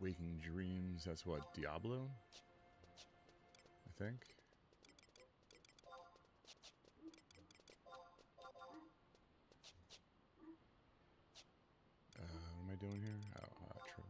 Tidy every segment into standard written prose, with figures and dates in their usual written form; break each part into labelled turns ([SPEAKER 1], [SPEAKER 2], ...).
[SPEAKER 1] Waking Dreams, that's what, Diablo? I think. What am I doing here? Oh, true.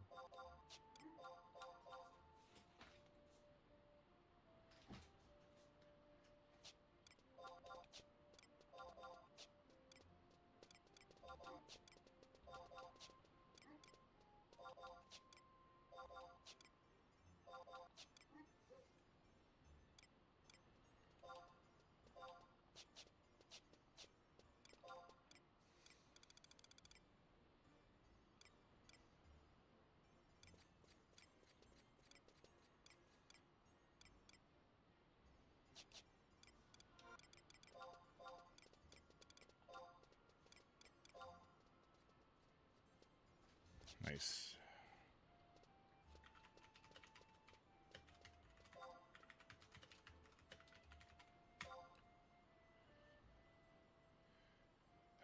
[SPEAKER 1] Nice.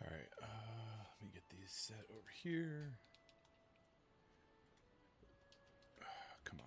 [SPEAKER 1] All right, let me get these set over here. Come on.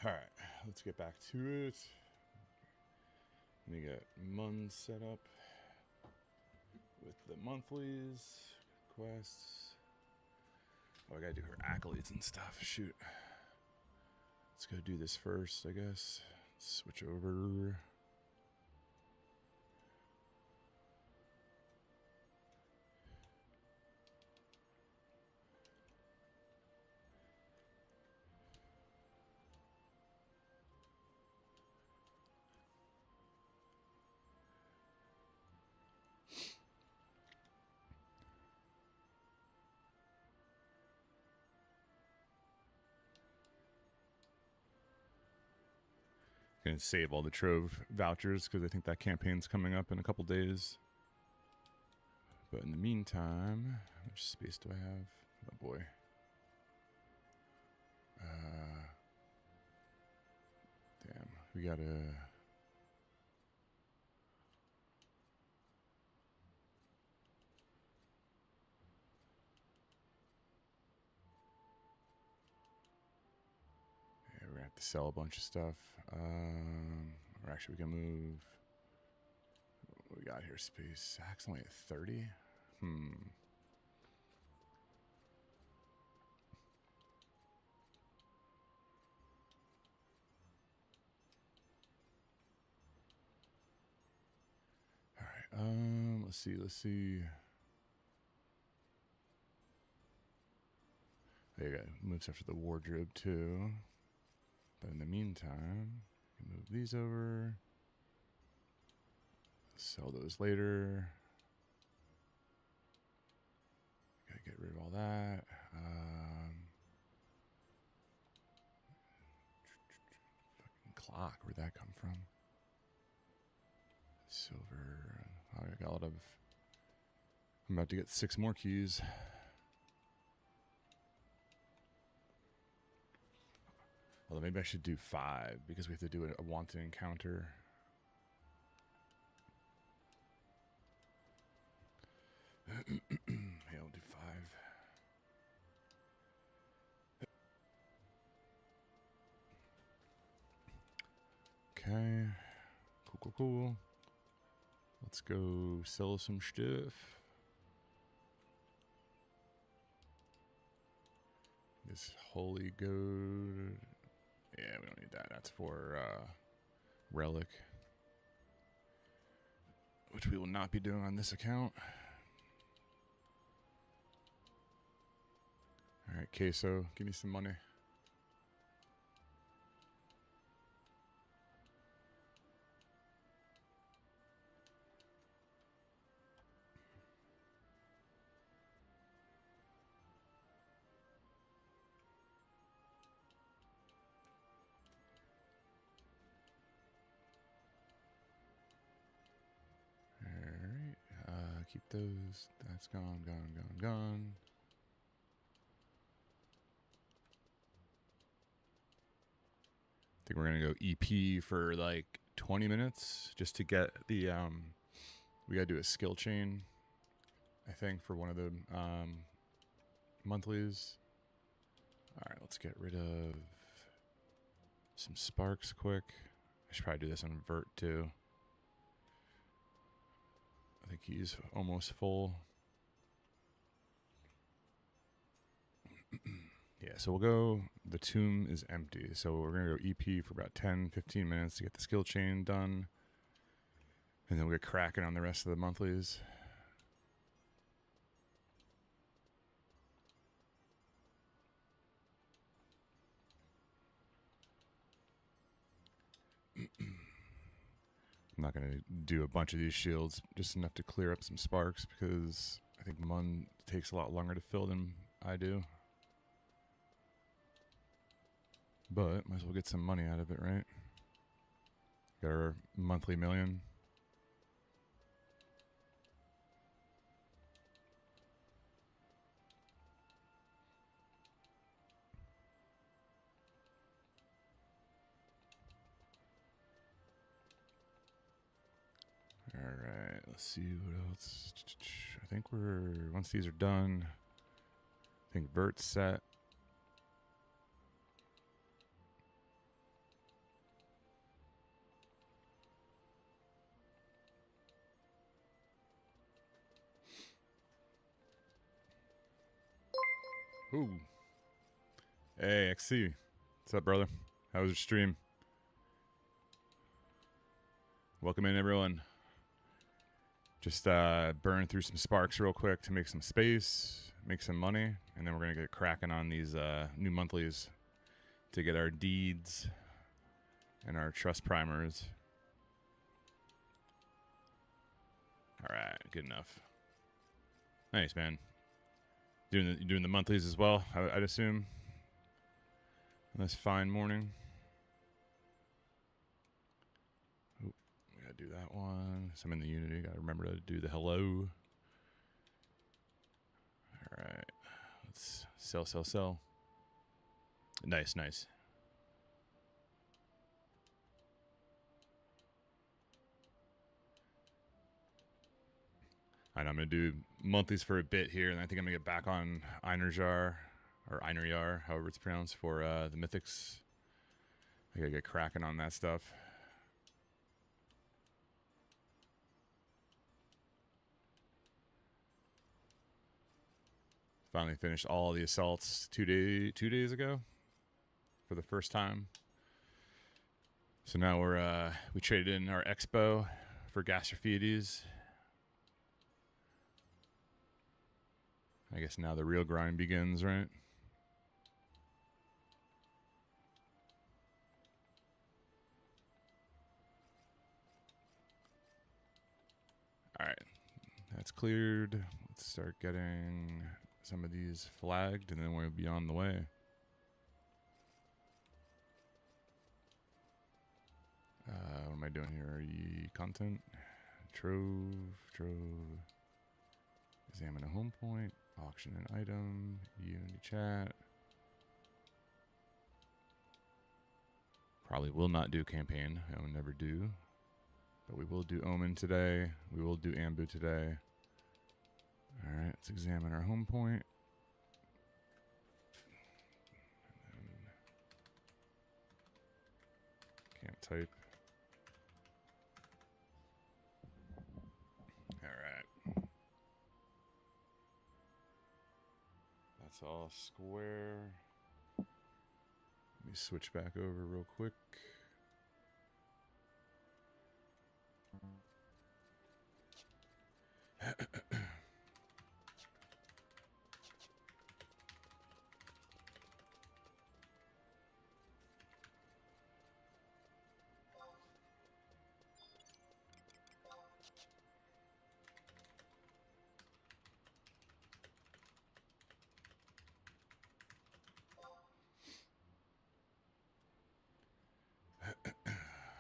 [SPEAKER 1] All right, let's get back to it. Let me get Mun set up with the monthlies, quests. Oh, I gotta do her accolades and stuff. Shoot. Let's go do this first, I guess. Switch over. Gonna save all the Trove vouchers because I think that campaign's coming up in a couple days. But in the meantime, how much space do I have? Oh boy. Damn, we gotta. Yeah, we're gonna have to sell a bunch of stuff. Or actually, we can move. What we got here? Space. Sack's only at 30. All right. Let's see. There you go. Moves after the wardrobe too. But in the meantime, we move these over. Sell those later. Gotta get rid of all that. Fucking clock. Where'd that come from? Silver. Oh, I got a lot of. I'm about to get 6 more keys. Although maybe I should do 5 because we have to do a wanted encounter. Yeah, I'll do 5. Okay. Cool. Let's go sell some stuff. This holy gold. Yeah, we don't need that. That's for relic, which we will not be doing on this account. All right, Queso, give me some money. Keep those. That's gone. I think we're gonna go EP for like 20 minutes just to get the we gotta do a skill chain, I think, for one of the monthlies. All right, let's get rid of some sparks quick. I should probably do this on Vert too. I think he's almost full. Yeah, so we'll go, the tomb is empty. So we're going to go EP for about 10-15 minutes to get the skill chain done. And then we'll get cracking on the rest of the monthlies. I'm not going to do a bunch of these shields, just enough to clear up some sparks because I think Mun takes a lot longer to fill than I do. But might as well get some money out of it, right? Got our monthly million. All right, let's see what else. I think once these are done, I think Vert's set. Ooh. Hey, XC. What's up, brother? How was your stream? Welcome in, everyone. Just burn through some sparks real quick to make some space, make some money, and then we're going to get cracking on these new monthlies to get our deeds and our trust primers. All right, good enough. Nice, man. Doing the monthlies as well, I'd assume. On this fine morning. Oh, we gotta do that one. So I'm in the Unity. Gotta remember to do the hello. All right, let's sell. Nice. And I'm going to do monthlies for a bit here, and I think I'm going to get back on Einarjar, or Einarjar, however it's pronounced, for the Mythics. I gotta get cracking on that stuff. Finally finished all the assaults 2 days ago for the first time. So now we traded in our Expo for Gastrophides. I guess now the real grind begins, right? All right, that's cleared. Let's start getting some of these flagged, and then we'll be on the way. What am I doing here? Content, trove, examine a home point, auction an item, Unity chat. Probably will not do campaign. I will never do. But we will do Omen today. We will do Ambu today. All right, let's examine our home point. Can't type. All right. That's all square. Let me switch back over real quick.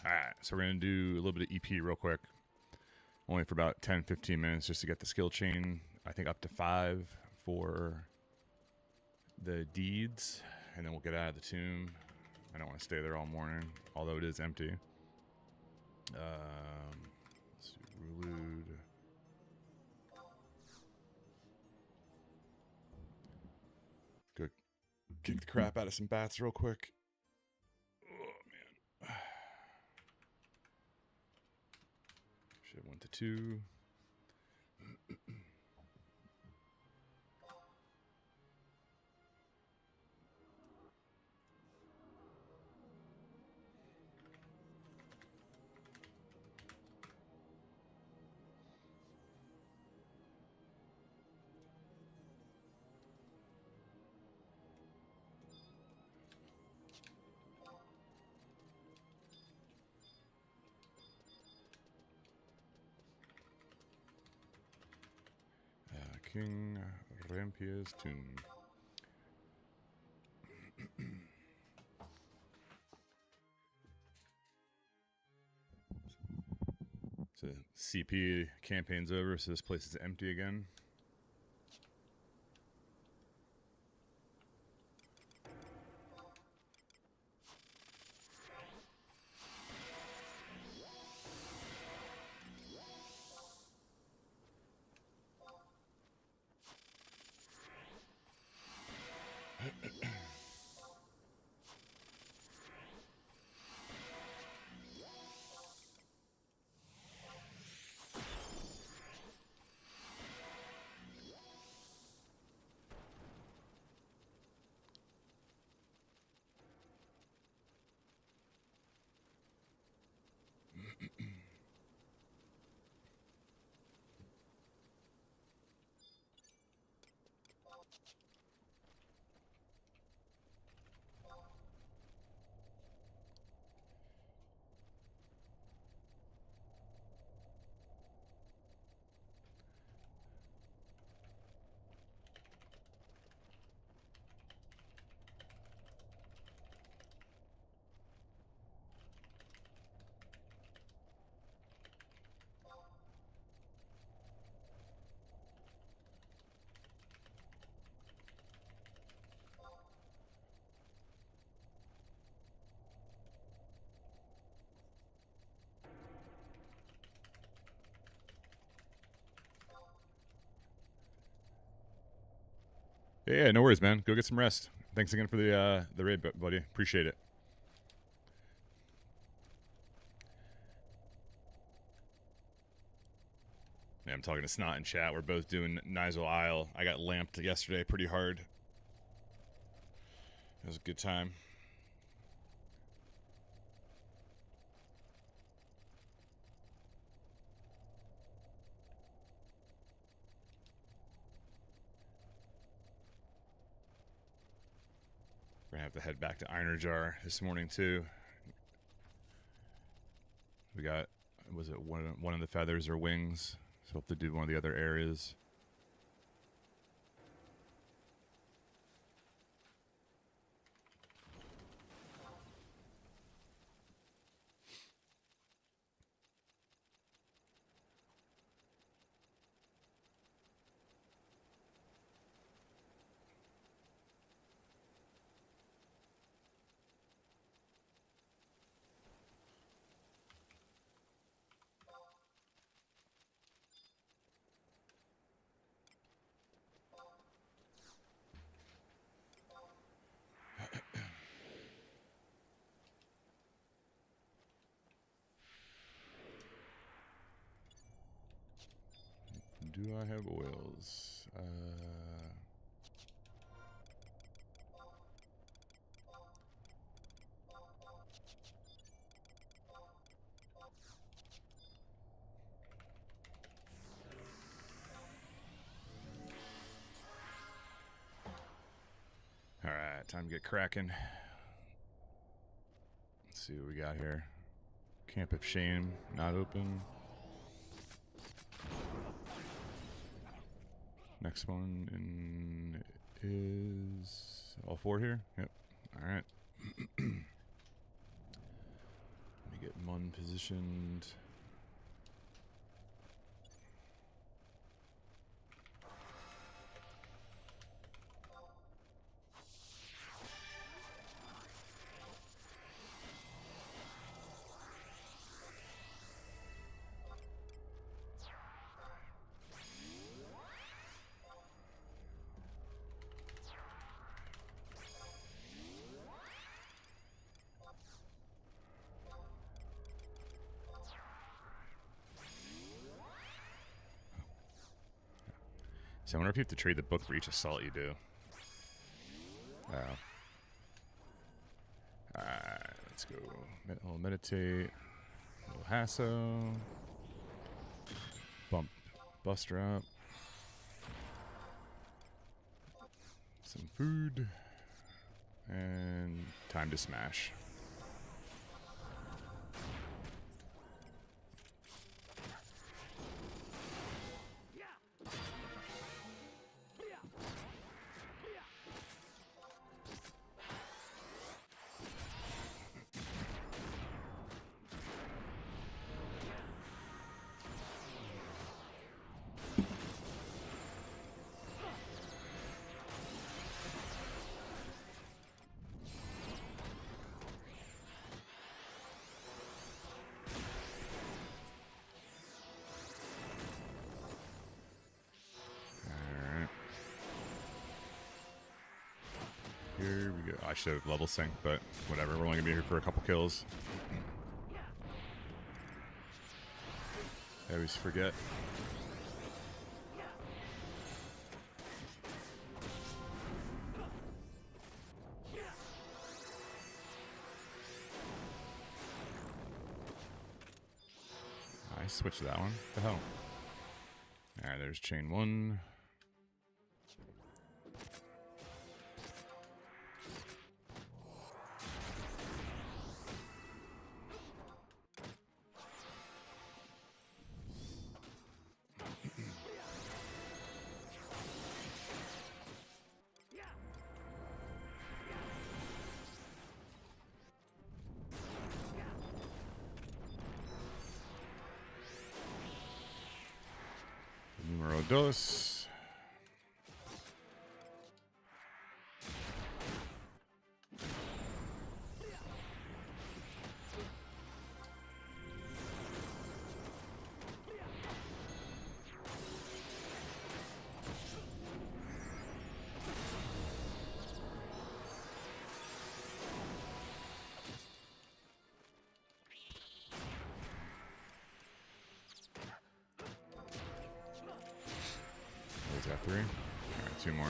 [SPEAKER 1] Alright, so we're going to do a little bit of EP real quick. Only for about 10-15 minutes just to get the skill chain. I think up to 5 for the deeds. And then we'll get out of the tomb. I don't want to stay there all morning, although it is empty. Let's do Rulude. Go kick the crap out of some bats real quick. Oh, man. Should have went to 2. King Rampier's tomb. So CP campaign's over, so this place is empty again. Yeah, no worries, man. Go get some rest. Thanks again for the raid, buddy. Appreciate it. talking to Snot in chat. We're both doing Nigel Isle. I got lamped yesterday pretty hard. It was a good time. We're gonna have to head back to Iron Jar this morning too. We got, was it one of the feathers or wings? So we'll have to do one of the other areas. Do I have oils? All right, time to get cracking. Let's see what we got here. Camp of Shame, not open. Next one is all four here? Yep. All right. Let me get Mun positioned. So I wonder if you have to trade the book for each assault you do. Oh. Alright, let's go. A little meditate. A little hasso. Bump Buster up. Some food. And time to smash. Here we go. I should have level synced, but whatever. We're only going to be here for a couple kills. I always forget. I switched that one. What the hell? Alright, there's chain one. Numero dos. got 3. Alright, 2 more.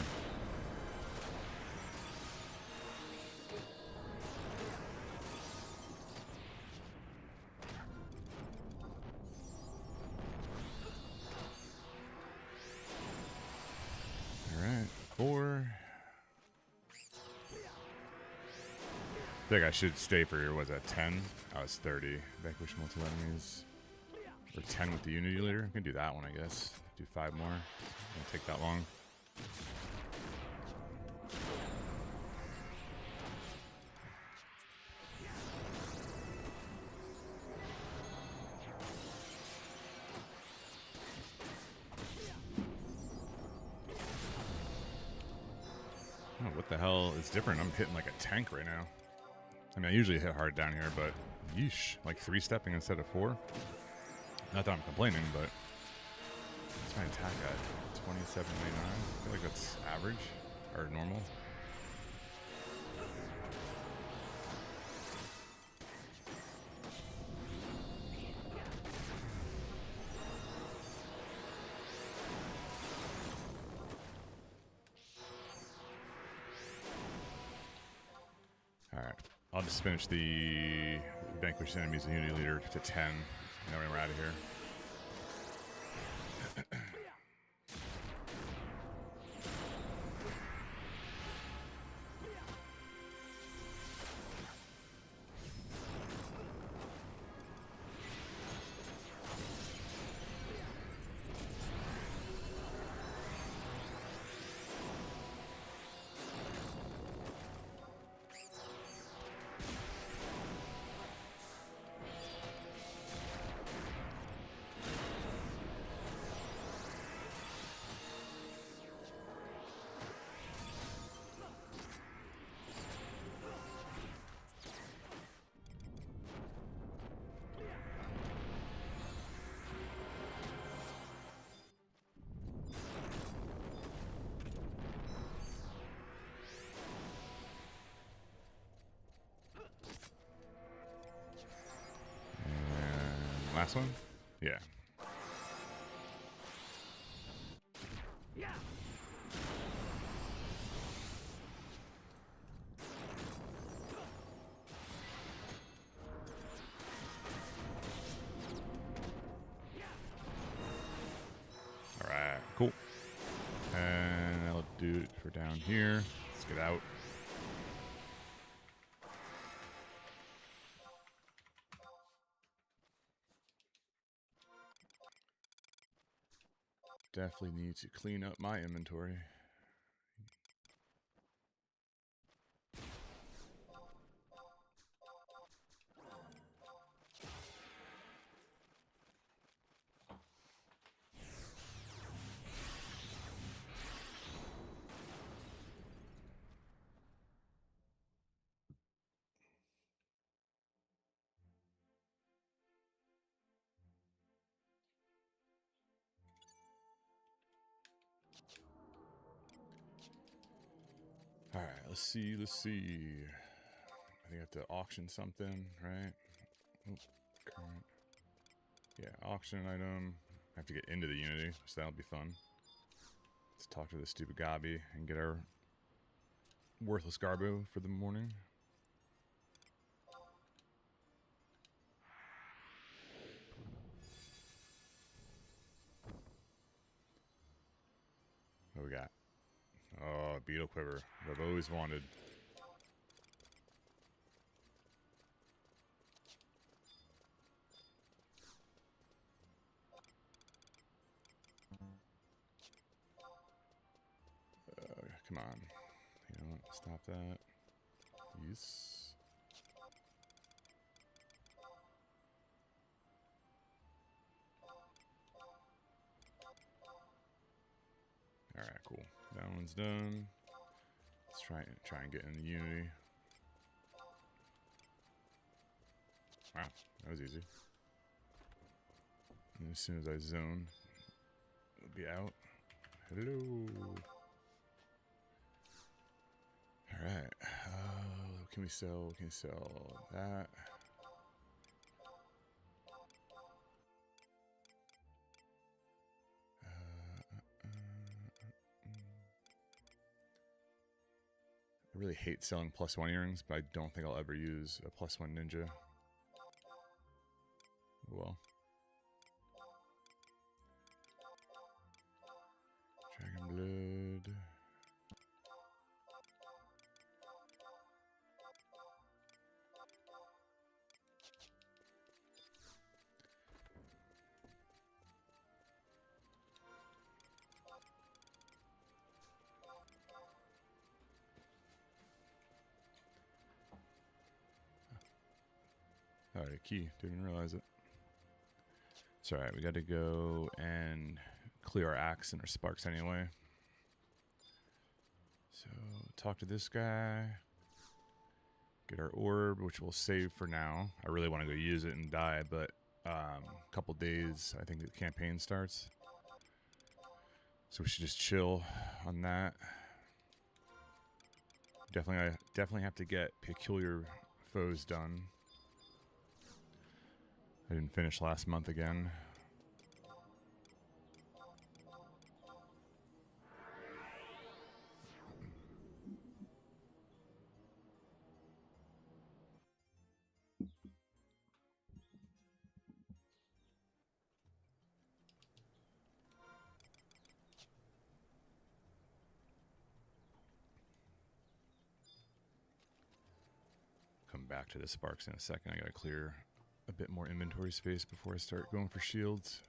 [SPEAKER 1] Alright, 4. I think I should stay for, was that 10? I was 30. Vanquish multiple enemies. Or 10 with the Unity Leader. I can do that one, I guess. Do 5 more. Won't take that long. Oh, what the hell is different? I'm hitting like a tank right now. I mean, I usually hit hard down here, but yeesh, like 3-stepping instead of 4. Not that I'm complaining, but what's my attack at? 27.99. I feel like that's average or normal. All right, I'll just finish the vanquish enemies and Unity Leader to 10. And then we're out of here. Last one? Yeah. Alright, cool. And I'll do it for down here. Let's get out. Definitely need to clean up my inventory. Alright, let's see. I think I have to auction something, right? Oh, current. Yeah, auction item. I have to get into the Unity, so that'll be fun. Let's talk to this stupid Gabi and get our worthless Garbo for the morning. What we got? Oh, Beetle Quiver. What I've always wanted. Come on. You know what? Stop that. Yes. Alright, cool. That one's done. Let's try and get in the Unity. Wow, that was easy. And as soon as I zone, it'll be out. Hello. Alright. Can we sell? Can we sell that? I really hate selling +1 earrings, but I don't think I'll ever use a +1 ninja. Well. Dragon blood. Alright, key. Didn't realize it. It's alright, we gotta go and clear our axe and our sparks anyway. So, talk to this guy. Get our orb, which we'll save for now. I really want to go use it and die, but a couple days, I think the campaign starts. So we should just chill on that. Definitely have to get Peculiar Foes done. I didn't finish last month again. Come back to the sparks in a second. I gotta clear a bit more inventory space before I start going for shields.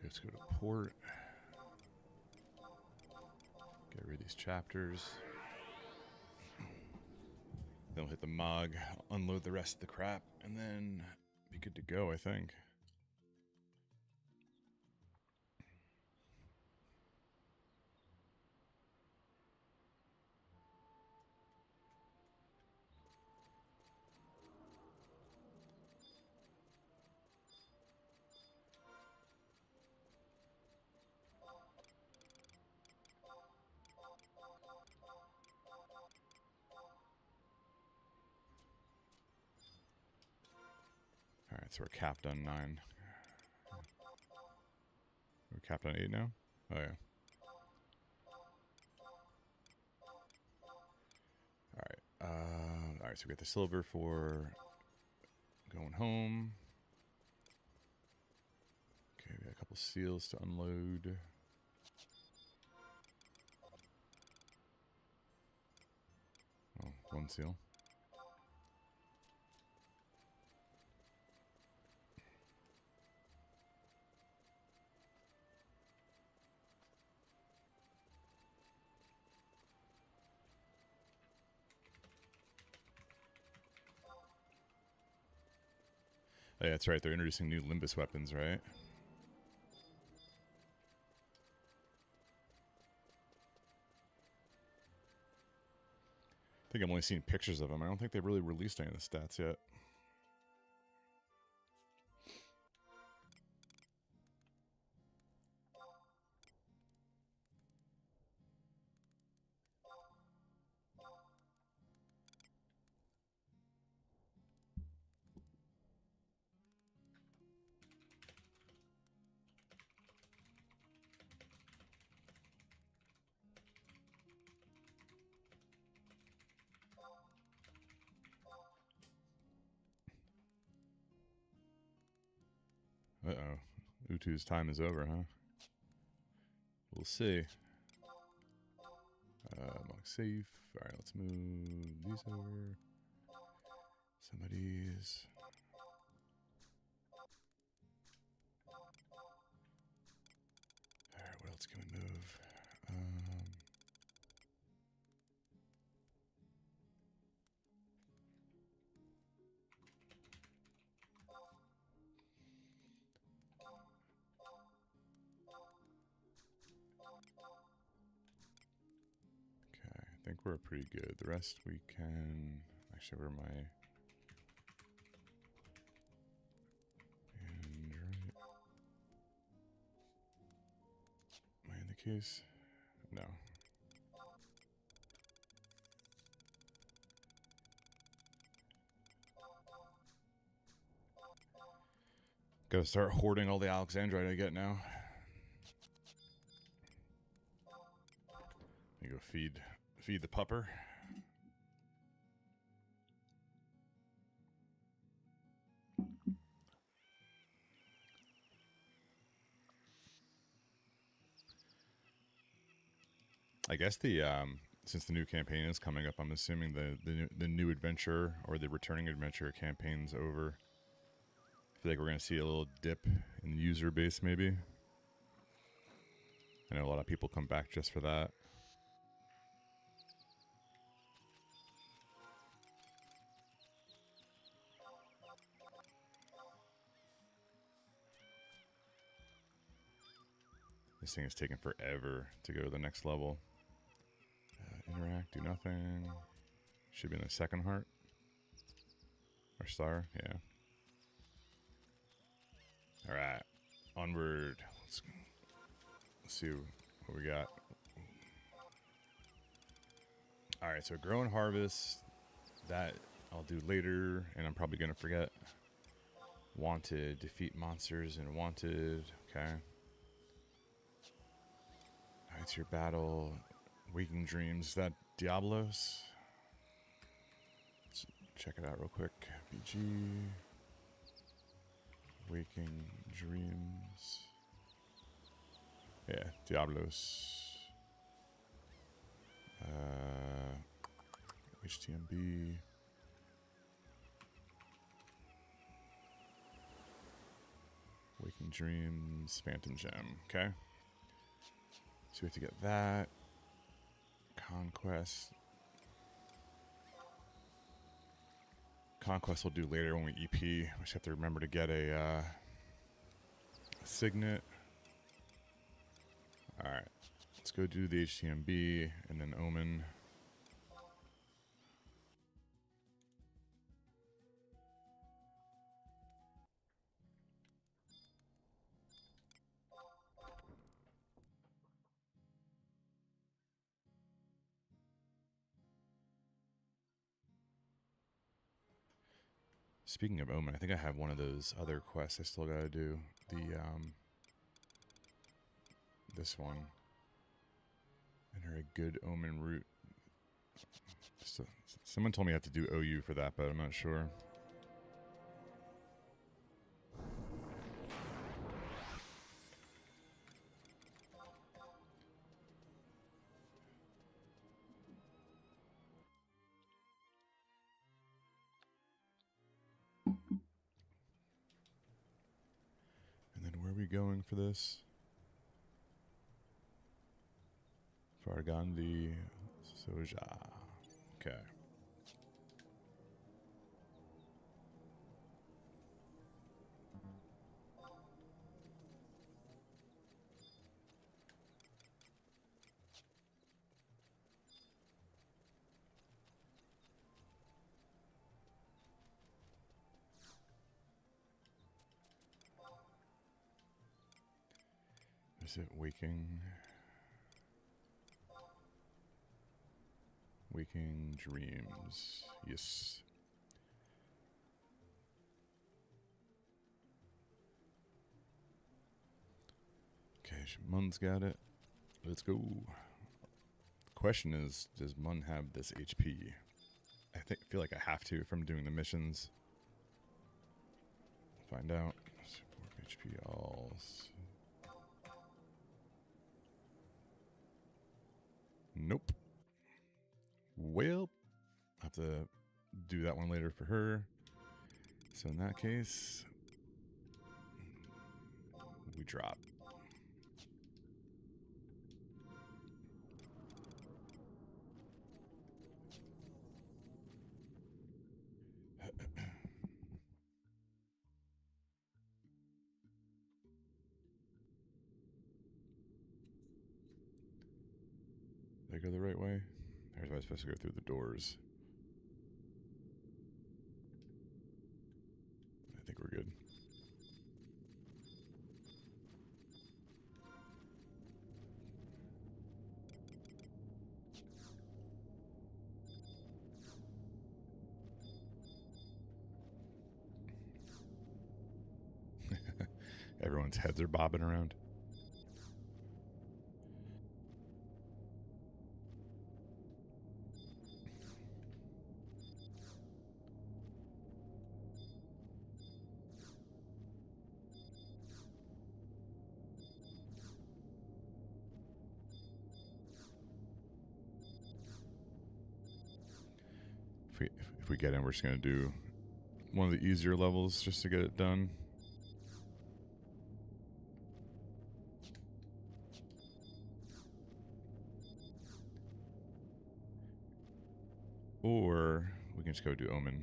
[SPEAKER 1] Let's go to port. Get rid of these chapters. Then we'll hit the Mog, unload the rest of the crap, and then be good to go, I think. Alright, so we're capped on 9. We're capped on 8 now? Oh, yeah. Alright, so we got the silver for going home. Okay, we got a couple seals to unload. Oh, 1 seal. Oh, yeah, that's right. They're introducing new Limbus weapons, right? I think I've only seen pictures of them. I don't think they've really released any of the stats yet. Uh-oh. Utu's time is over, huh? We'll see. Mark safe. Alright, let's move these over. Some of these. Alright, what else can we move? Okay, I think we're pretty good. The rest we can... Actually, where am I? And right. Am I in the case? No. Gotta start hoarding all the Alexandrite I get now. You go feed the pupper. I guess the since the new campaign is coming up, I'm assuming the new adventure or the returning adventure campaign's over. I feel like we're gonna see a little dip in the user base, maybe. I know a lot of people come back just for that. This thing is taking forever to go to the next level. Interact, do nothing. Should be in the second heart. Or star, yeah. Alright, onward. Let's see what we got. Alright, so grow and harvest. That I'll do later, and I'm probably going to forget. Wanted, defeat monsters and wanted. Okay. It's your battle. Waking Dreams. Is that Diablos? Let's check it out real quick. BG. Waking Dreams. Yeah, Diablos. HTMB. Waking Dreams. Phantom Gem. Okay. So we have to get that. Conquest. Conquest we'll do later when we EP. We just have to remember to get a signet. Alright. Let's go do the HTMB and then Omen. Speaking of Omen, I think I have one of those other quests I still gotta do. The, this one. Enter a good Omen route. So, someone told me I have to do OU for that, but I'm not sure. And then where are we going for this? Fargandi Soja. Okay. Is it Waking? Waking Dreams. Yes. Okay, Mun's got it. Let's go. Question is, does Mun have this HP? I feel like I have to if I'm doing the missions. Find out. Support HP alls. Nope. Well, I'll have to do that one later for her. So in that case, we drop. Did I go the right way? Or was I supposed to go through the doors? I think we're good. Everyone's heads are bobbing around. If we get in, we're just going to do one of the easier levels just to get it done. Or we can just go do Omen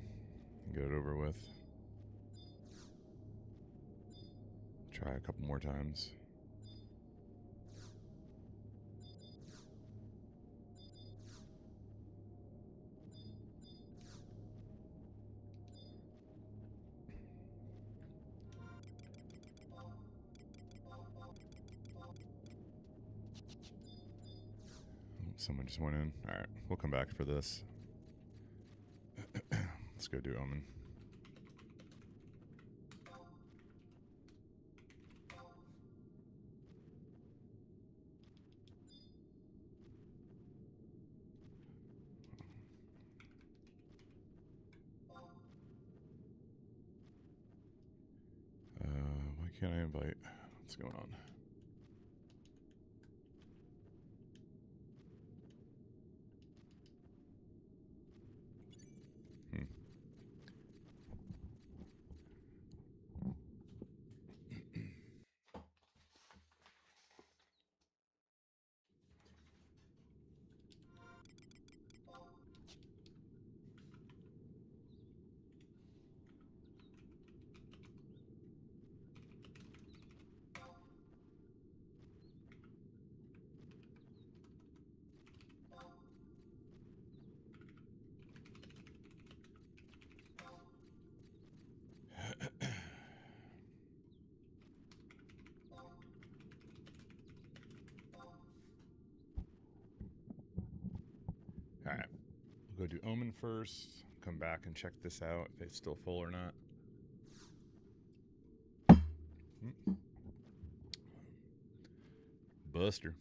[SPEAKER 1] and get it over with. Try a couple more times. Someone just went in. All right, we'll come back for this. Let's go do Omen. Why can't I invite? What's going on? All right, we'll go do Omen first. Come back and check this out if it's still full or not. Buster.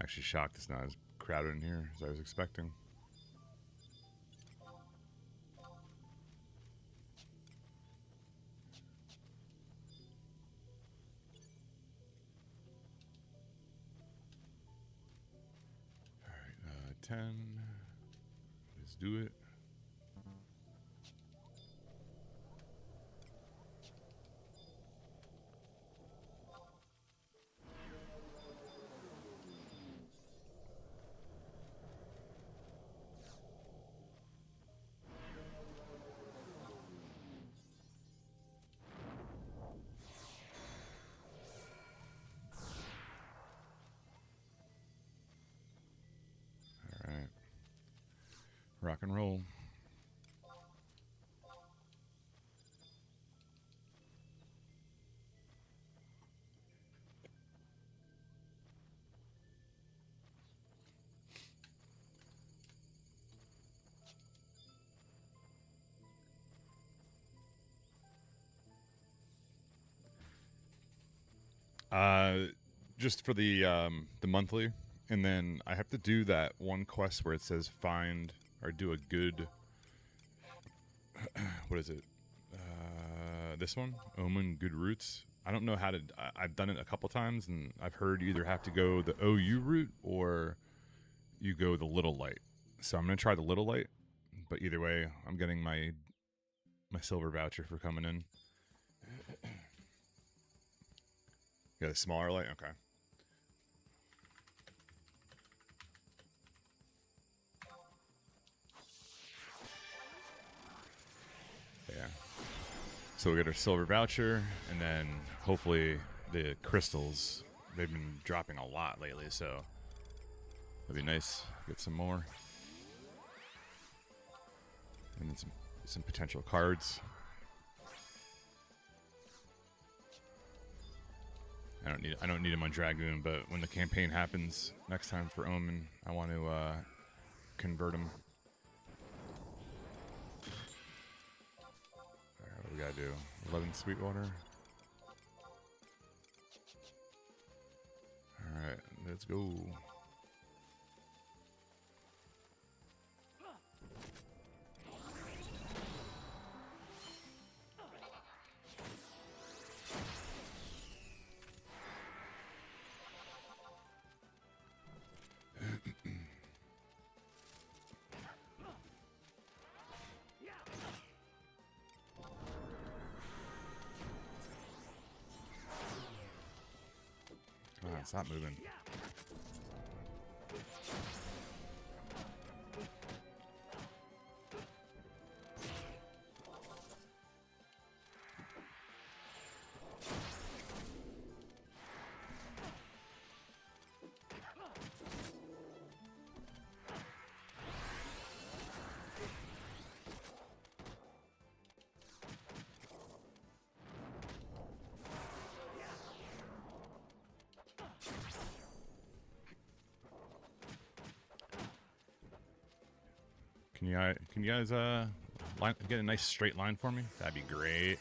[SPEAKER 1] Actually shocked it's not as crowded in here as I was expecting. All right, 10. Let's do it. Rock and roll. Just for the monthly, and then I have to do that one quest where it says find or do a good. What is it? This one, Omen Good Roots. I don't know how to. I've done it a couple times, and I've heard you either have to go the OU route or you go the Little Light. So I'm gonna try the Little Light, but either way, I'm getting my silver voucher for coming in. Got a smaller light, okay. Yeah. So we get our silver voucher, and then hopefully the crystals. They've been dropping a lot lately, so it'd be nice to get some more. And then some potential cards. I don't need him on Dragoon, but when the campaign happens next time for Omen, I want to convert him. Alright, what do we gotta do? 11 Sweetwater. Alright, let's go. Stop moving. Can you guys get a nice straight line for me? That'd be great.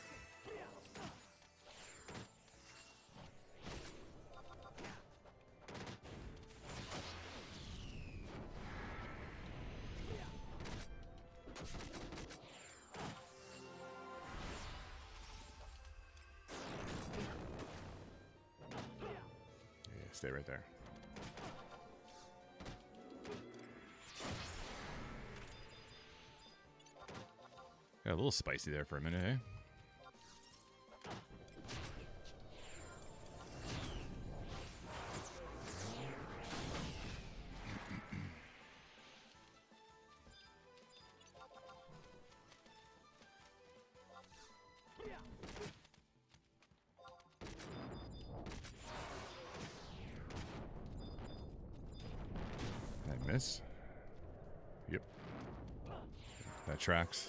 [SPEAKER 1] Yeah, stay right there. Got a little spicy there for a minute, eh? Did I miss? Yep. That tracks.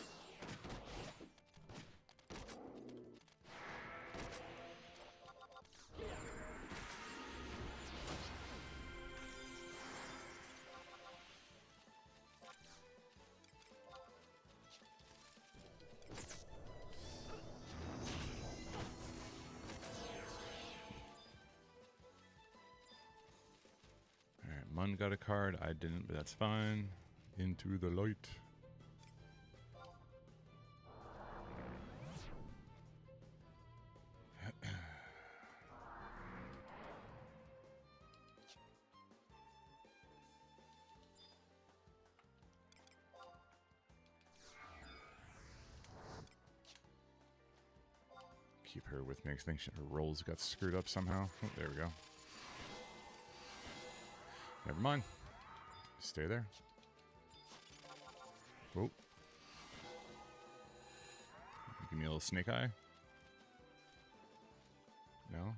[SPEAKER 1] Mun got a card. I didn't, but that's fine. Into the light. Keep her with me. I think her rolls got screwed up somehow. Oh, there we go. Never mind. Stay there. Whoa. Give me a little snake eye. No.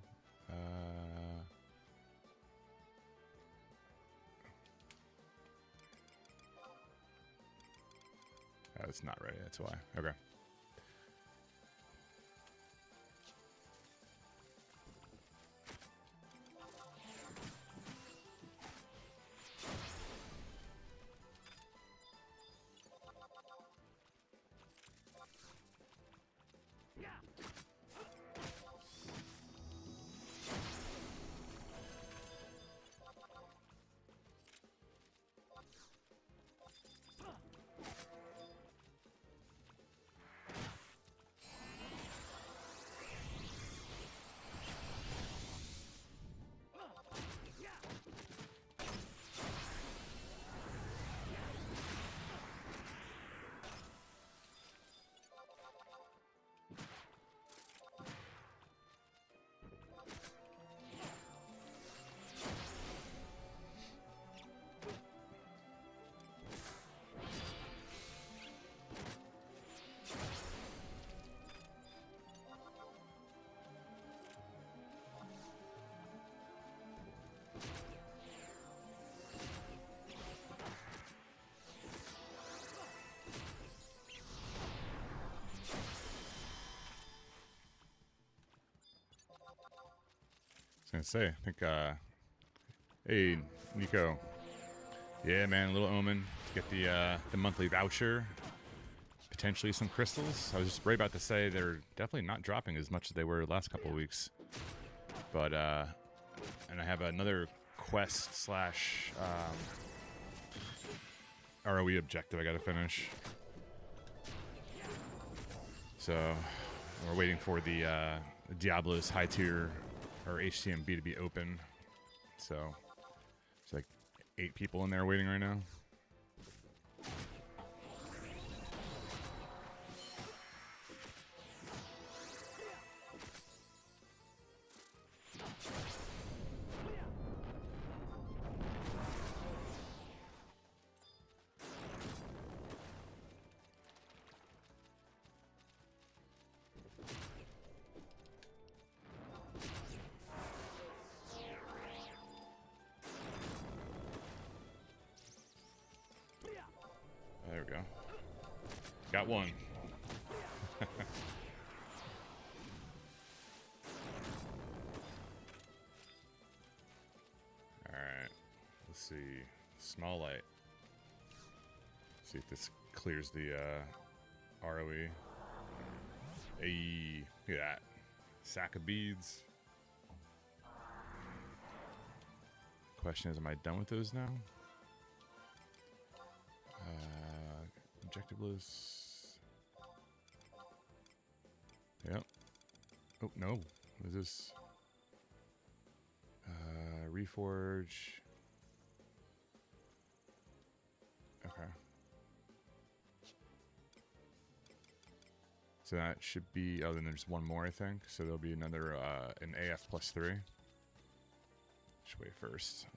[SPEAKER 1] Oh, it's not ready. That's why. Okay. gonna say, I think, hey, Nico. Yeah, man, Little Omen. Get the monthly voucher. Potentially some crystals. I was just right about to say they're definitely not dropping as much as they were the last couple of weeks. But, and I have another quest slash ROE objective I gotta finish. So, we're waiting for the Diablo's high tier or HCMB to be open. So, it's like 8 people in there waiting right now. There we go. Got one. Alright. Let's see. Small light. See if this clears the ROE. Hey, look at that. Sack of beads. Question is, am I done with those now? Objectiveless. Yep. Oh, no. What is this? Reforge. Okay. So that should be... Oh, then there's one more, I think. So there'll be another, an AF +3. Should wait first.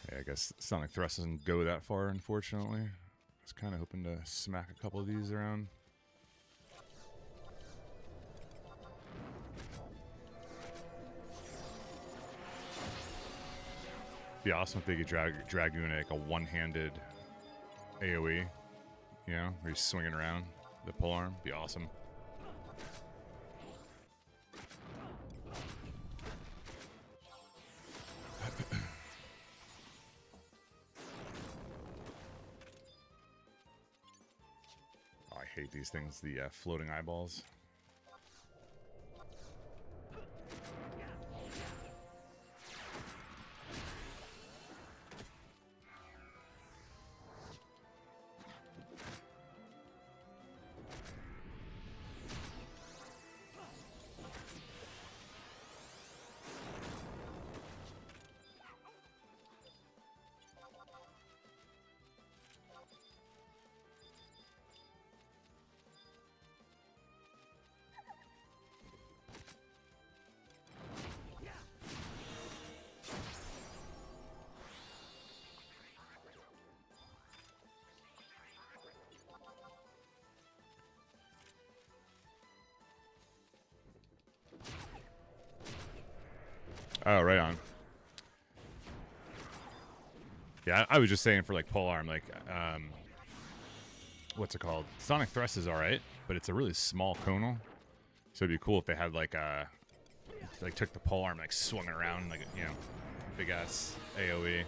[SPEAKER 1] I guess Sonic Thrust doesn't go that far, unfortunately. I was kind of hoping to smack a couple of these around. Be awesome if they could drag you in like a one-handed AoE, you know, where you're swinging around the polearm. Be awesome. I hate these things, the floating eyeballs. Oh, right on. Yeah, I was just saying for like polearm, like, what's it called? Sonic Thrust is alright, but it's a really small conal. So it'd be cool if they had like like took the polearm, like swung it around, like, you know, big ass AoE.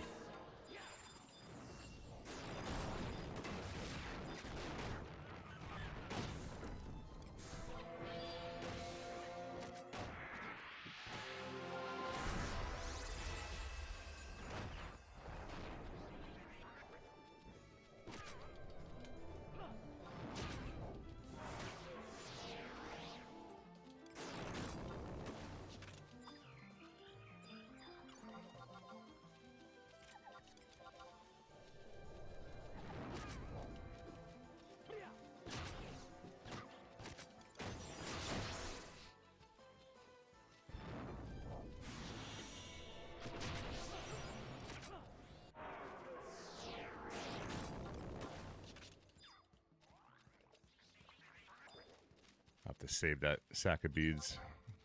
[SPEAKER 1] have to save that sack of beads.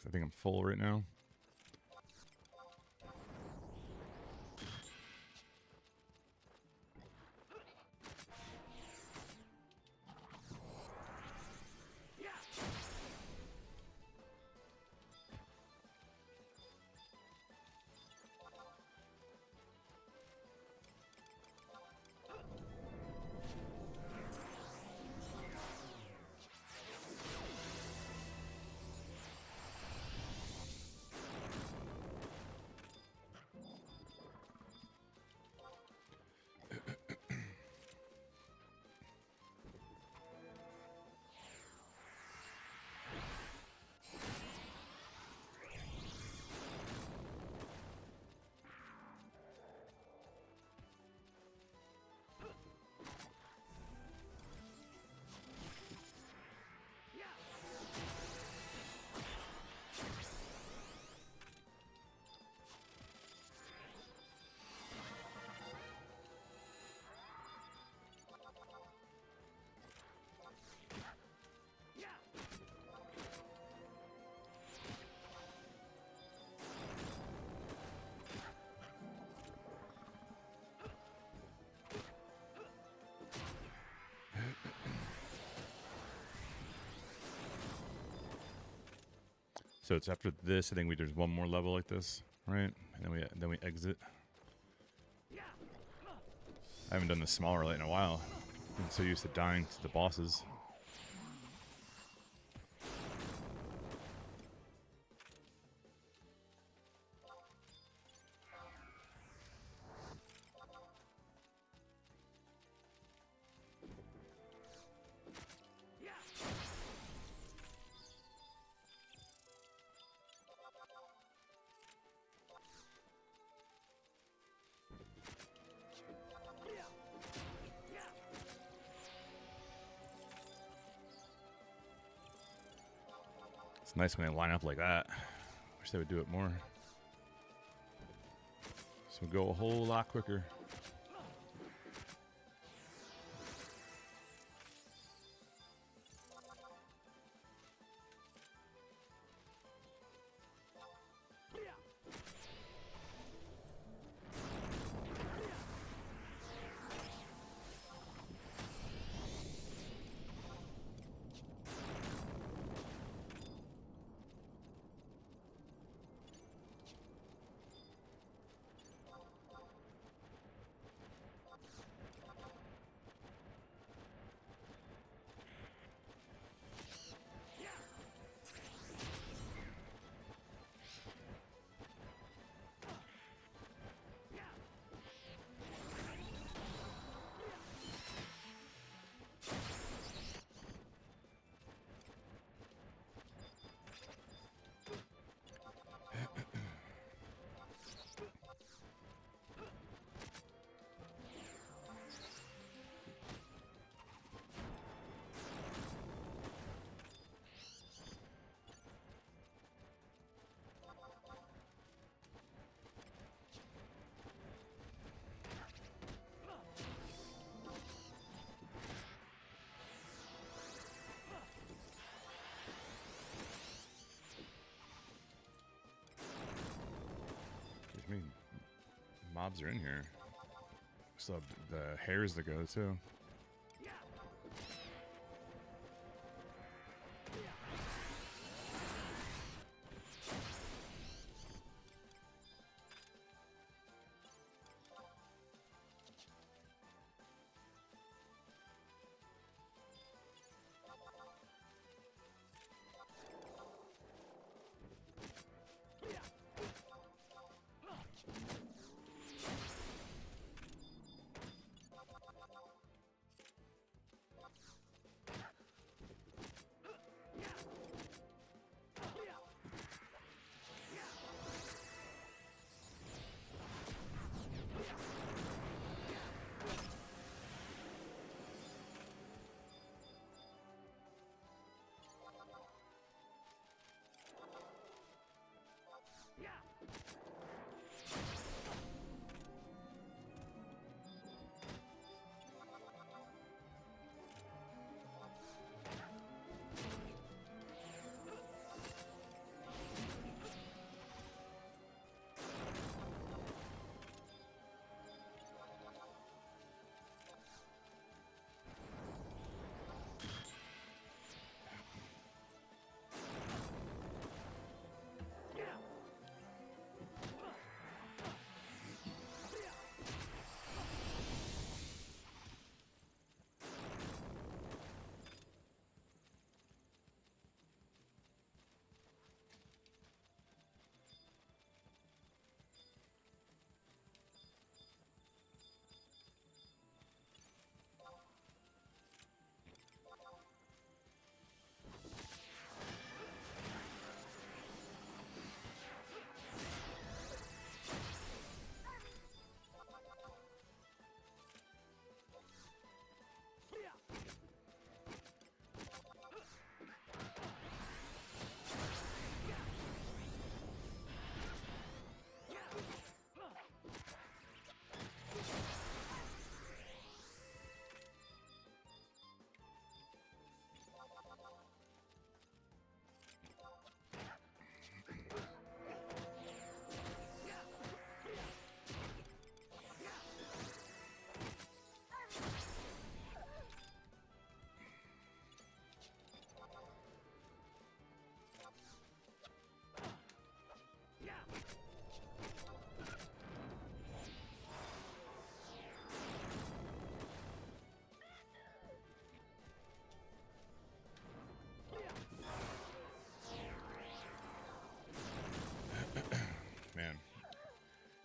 [SPEAKER 1] I think I'm full right now. So it's after this. I think there's one more level like this, right? And then we exit. I haven't done the smaller light in a while. I'm so used to dying to the bosses. It's nice when they line up like that. Wish they would do it more. So we go a whole lot quicker. I mean, mobs are in here. Still have the hairs to go too.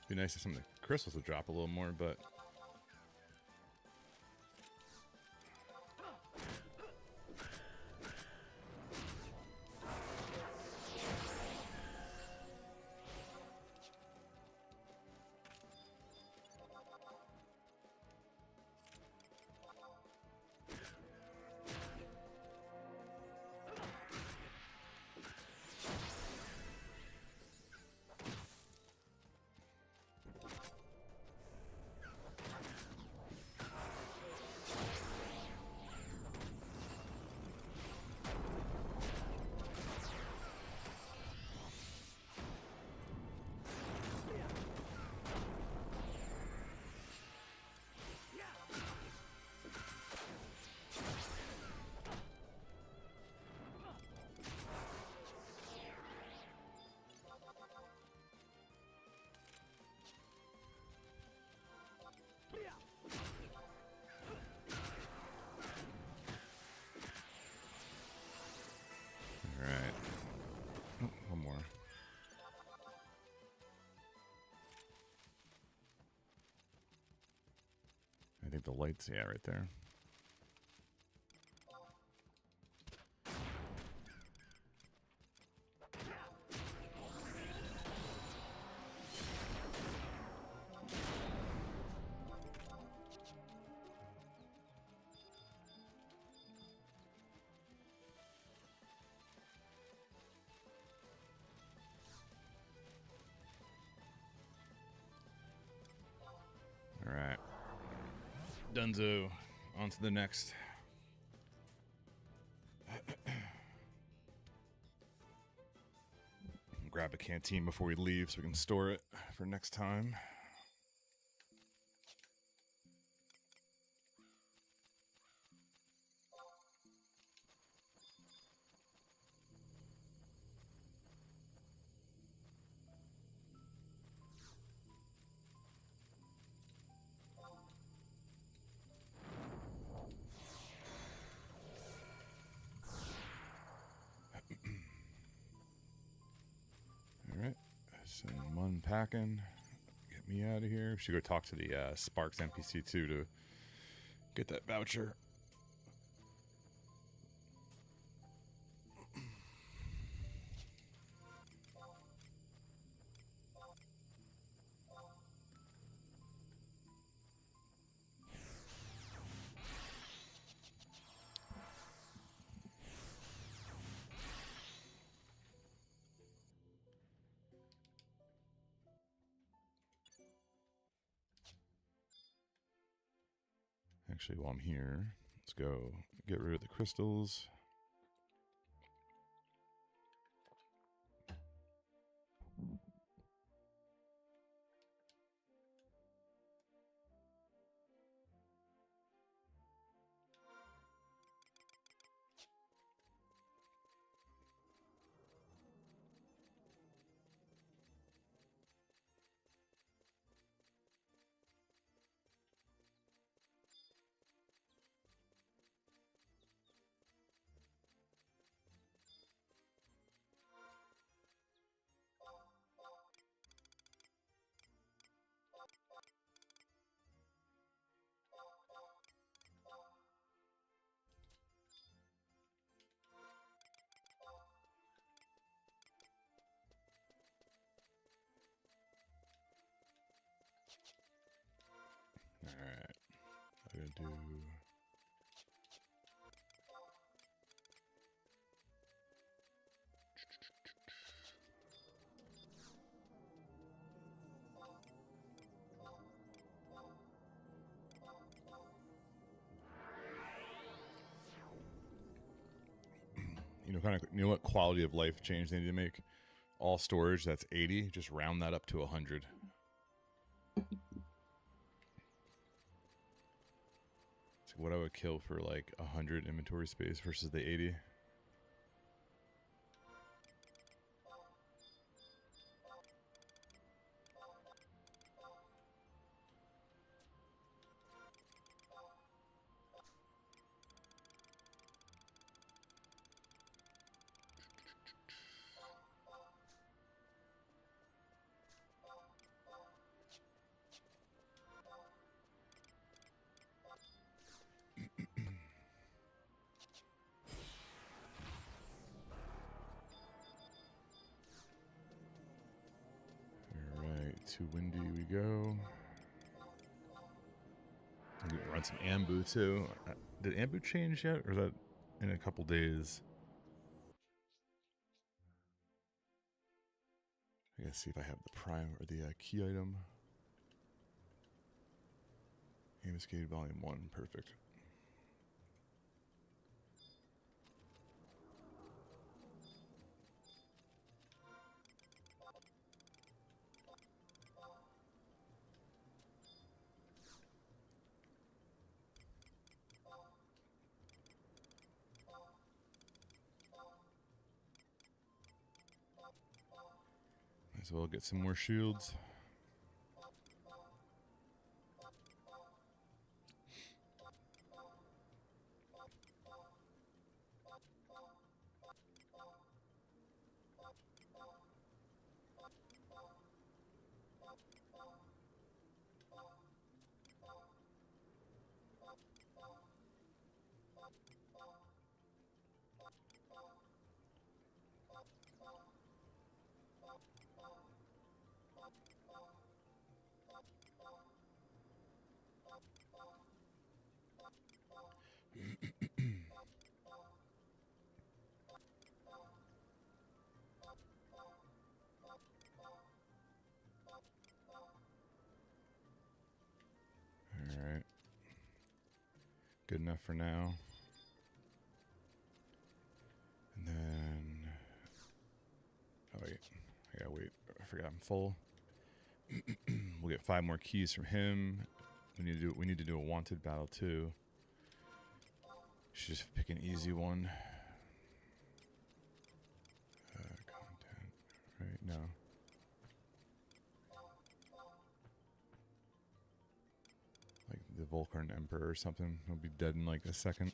[SPEAKER 1] Be nice if some of the crystals would drop a little more, but alright. Oh, one more. I think the light's, yeah, right there. Alright. Dunzo. On to the next. Grab a canteen before we leave so we can store it for next time. Alright, so I'm unpacking. Get me out of here. We should go talk to the Sparks NPC too to get that voucher. Actually, while I'm here, let's go get rid of the crystals. Alright, I'm gonna do... You know what quality of life change they need to make? All storage that's 80, just round that up to 100. It's what I would kill for like 100 inventory space versus the 80. to Windy we go. I'm gonna run some Ambu too. Did Ambu change yet, or is that in a couple days? I gotta see if I have the prime or the key item. Ambuscade Volume 1, perfect. Might as well get some more shields. Alright. Good enough for now. And then... Oh wait. I gotta wait. I forgot I'm full. We'll get 5 more keys from him. We need to do a wanted battle too. Should just pick an easy one. Content. Right, no. Like the Volcarn Emperor or something. He'll be dead in like a second.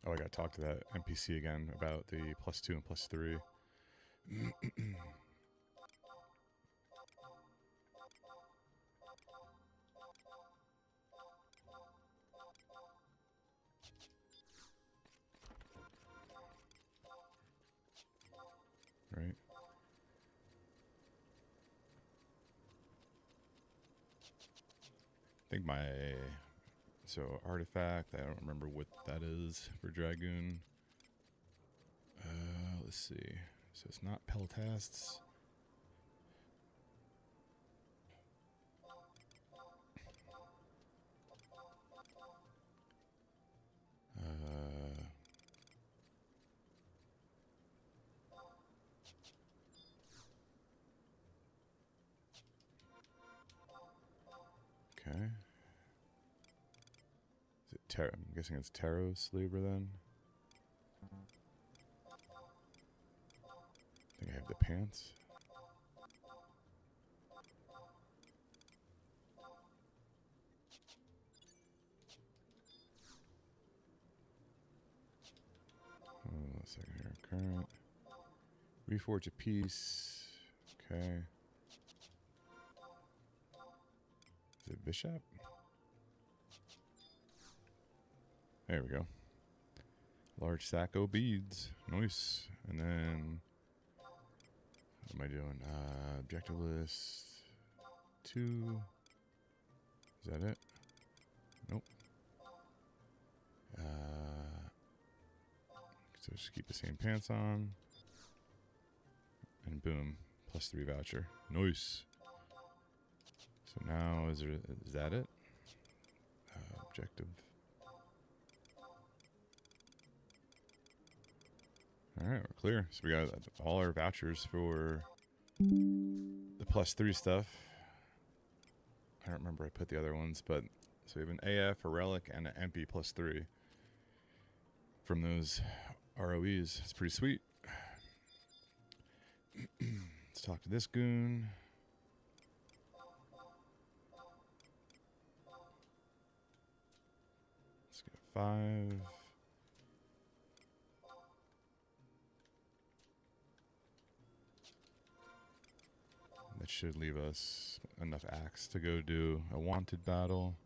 [SPEAKER 1] Oh, I gotta talk to that NPC again about the +2 and +3. Right. I think so artifact, I don't remember what that is for Dragoon. Let's see. So it's not Peltasts. Okay. Is it I'm guessing it's Tarot Slaver then. I think I have the pants. Hold on a second here. Current. Reforge a piece. Okay. Is it Bishop? There we go. Large Sacco beads. Nice. And then... what am I doing? Objective list 2. Is that it? Nope. So just keep the same pants on. And boom. +3 voucher. Nice. So now, is that it? Objective. Alright, we're clear. So we got all our vouchers for the +3 stuff. I don't remember I put the other ones, but so we have an AF, a Relic, and an MP +3 from those ROEs. It's pretty sweet. Let's talk to this goon. Let's get 5. That should leave us enough axe to go do a wanted battle.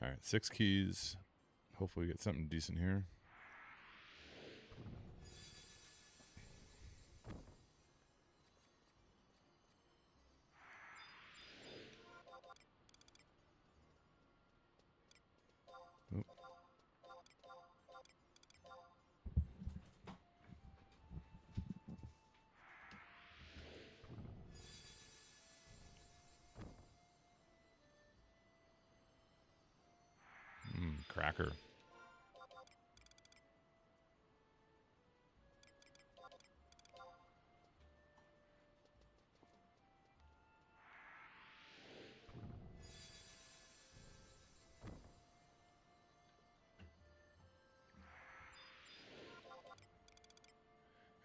[SPEAKER 1] All right, 6 keys. Hopefully we get something decent here. Oh. Cracker.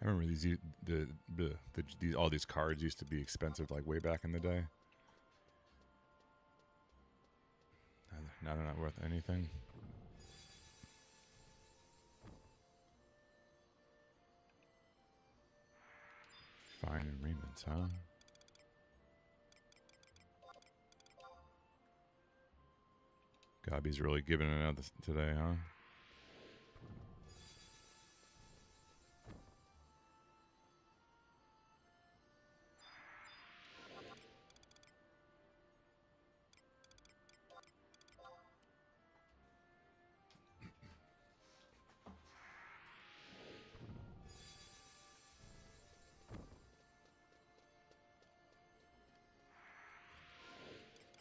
[SPEAKER 1] I remember all these cards used to be expensive, like way back in the day. Now they're not worth anything. Fine arrangements, huh? Gobby's really giving it out today, huh?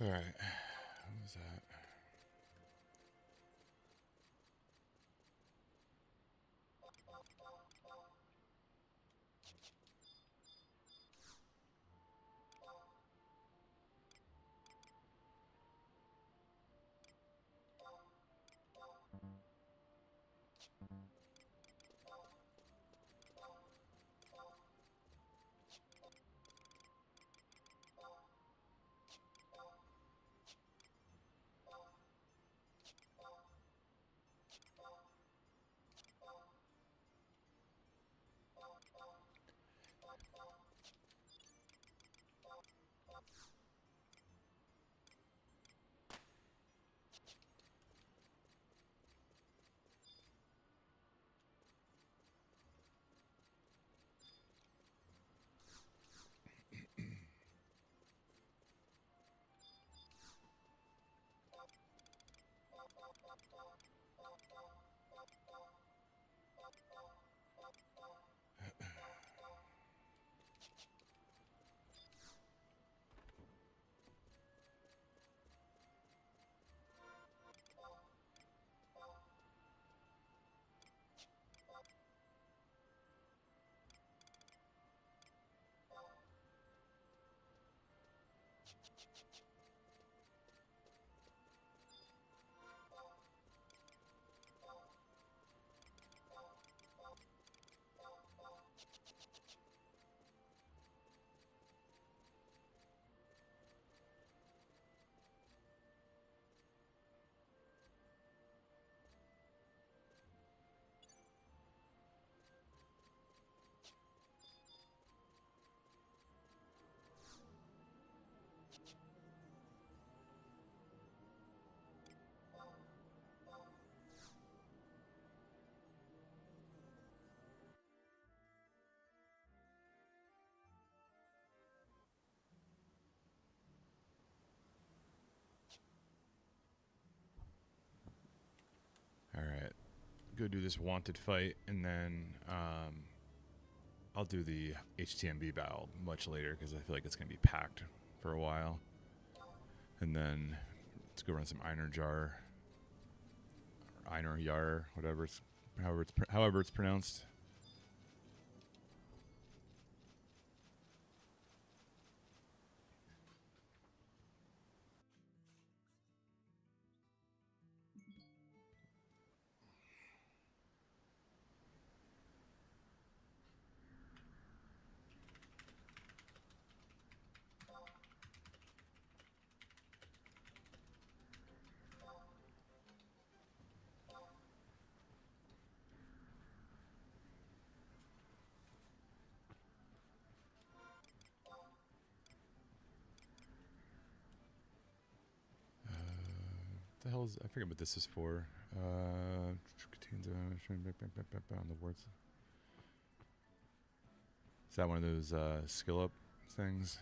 [SPEAKER 1] All right, what was that? All right, go do this wanted fight, and then I'll do the HTMB battle much later because I feel like it's going to be packed for a while. And then let's go run some Einar Jar, or Einar Yar, however it's pronounced. The hell is, I forget what this is for. Contains on the words. Is that one of those skill up things?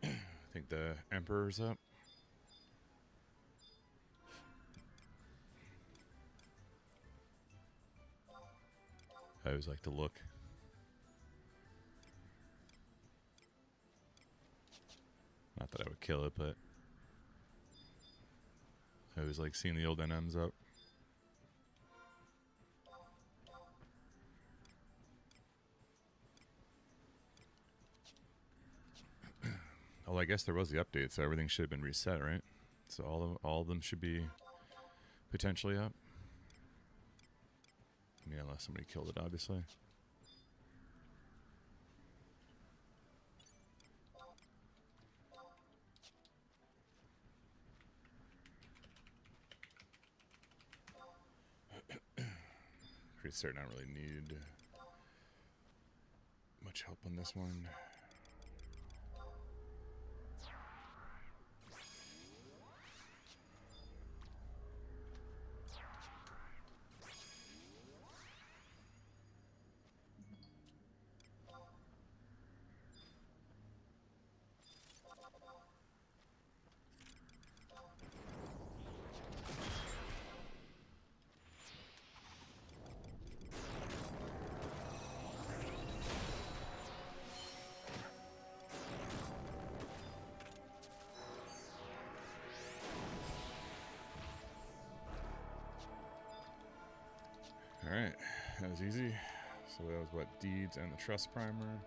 [SPEAKER 1] I think the Emperor's up. I always like to look. Not that I would kill it, but I always like seeing the old NMs up. Oh, I guess there was the update, so everything should have been reset, right? So all of them should be potentially up. I mean, unless somebody killed it, obviously. Pretty certain I don't really need much help on this one. Alright, that was easy. So that was what, Deeds and the Trust Primer.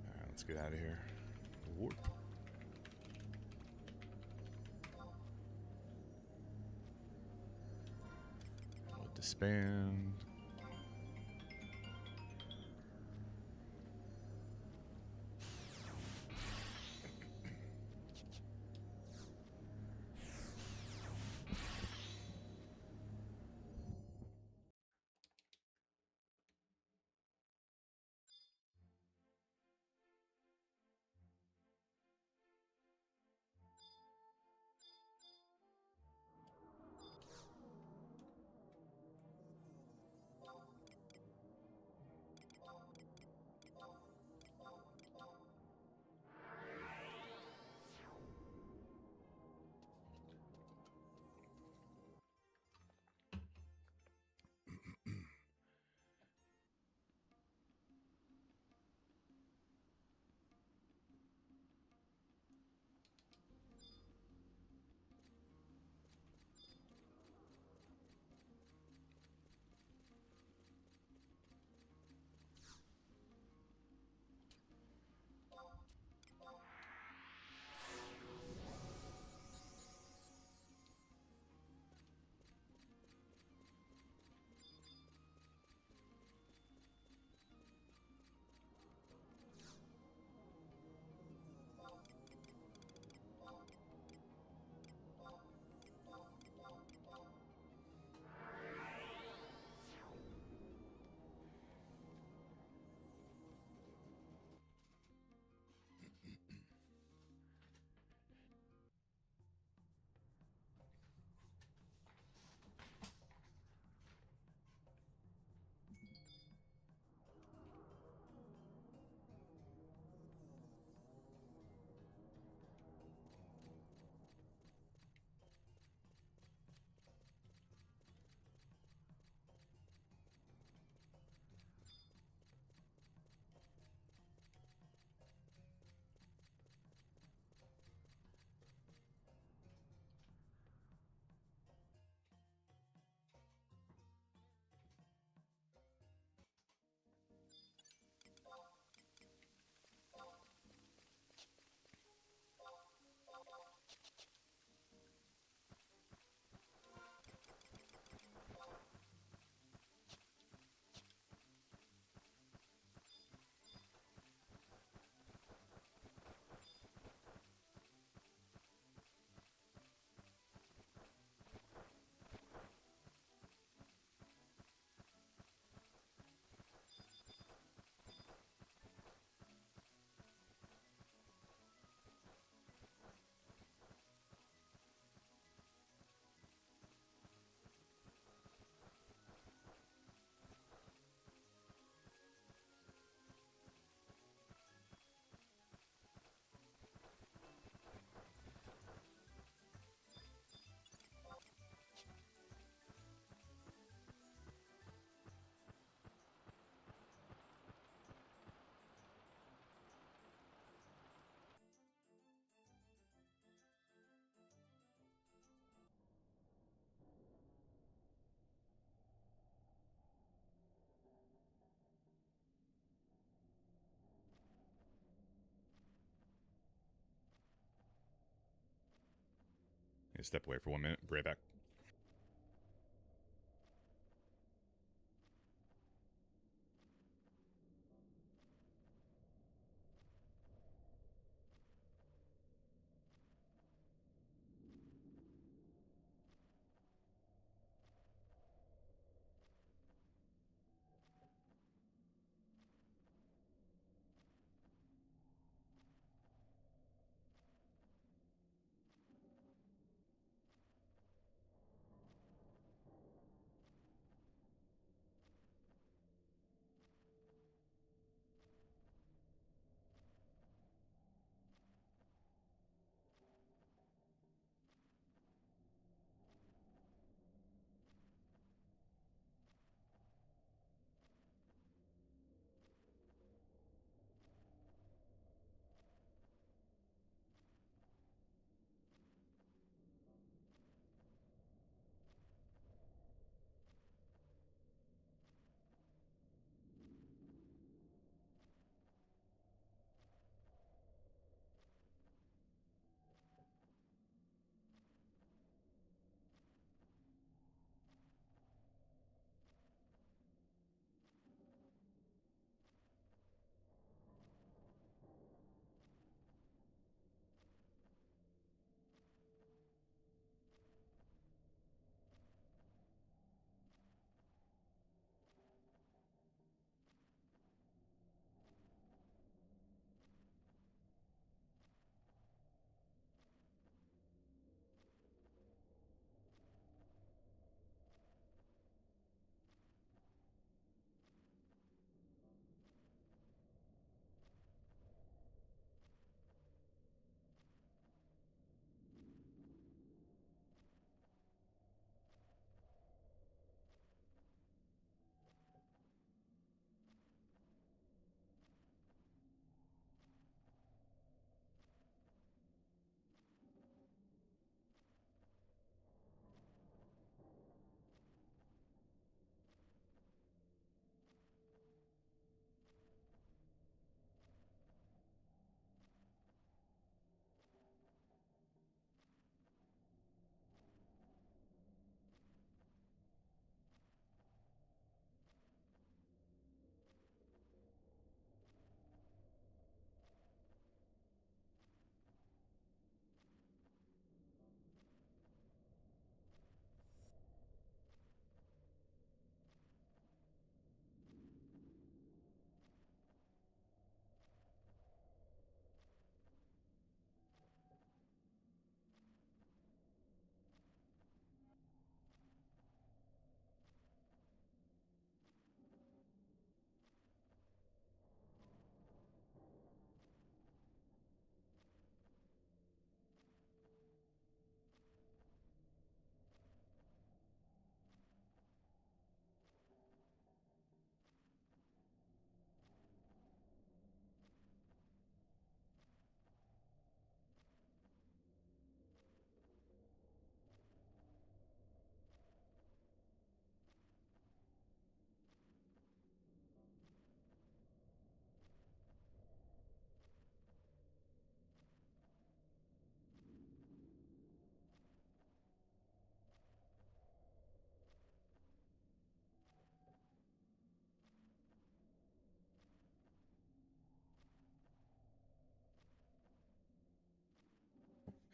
[SPEAKER 1] Alright, let's get out of here. Warp. We'll disband. step away for 1 minute. Be right back.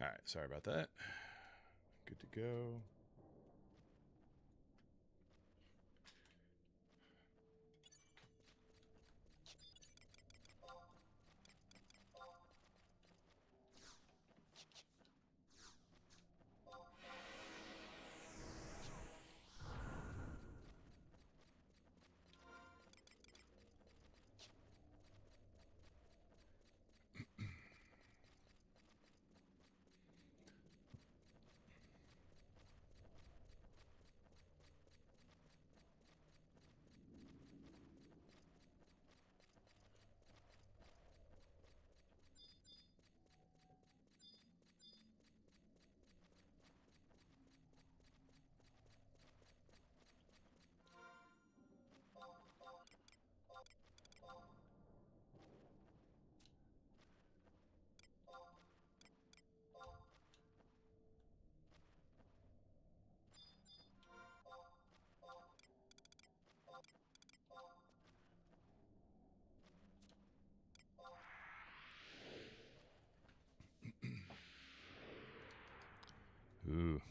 [SPEAKER 1] All right, sorry about that. Good to go.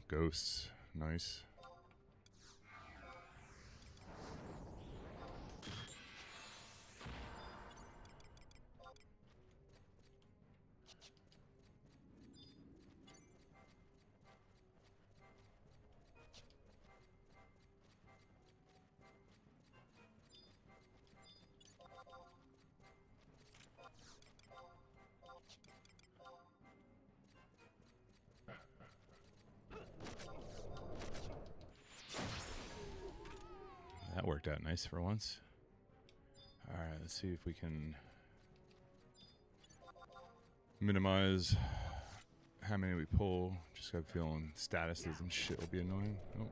[SPEAKER 1] Ghosts. Nice. That worked out nice for once. Alright, let's see if we can minimize how many we pull. Just got a feeling statuses and shit will be annoying. Oh,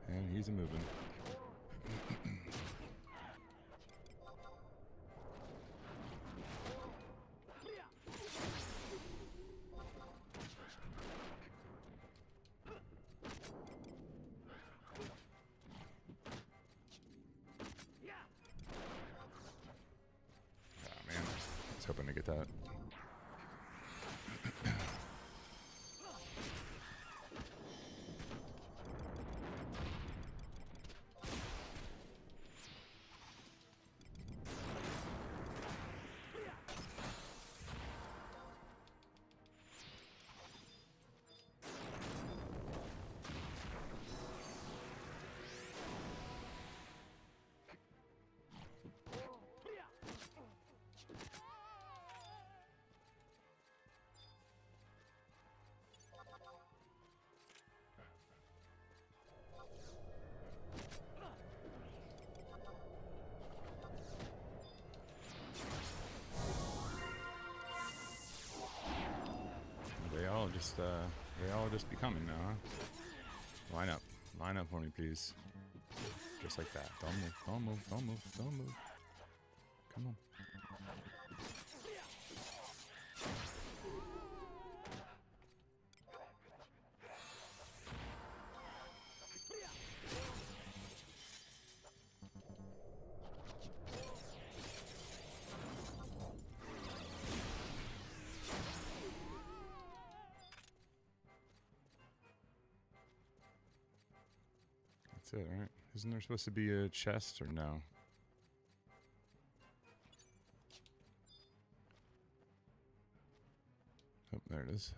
[SPEAKER 1] and he's a moving. Hoping to get that. They all just be coming now, huh? Line up for me, please. Just like that. Don't move, don't move, don't move, don't move. Come on. That's it, right? Isn't there supposed to be a chest or no? Oh, there it is.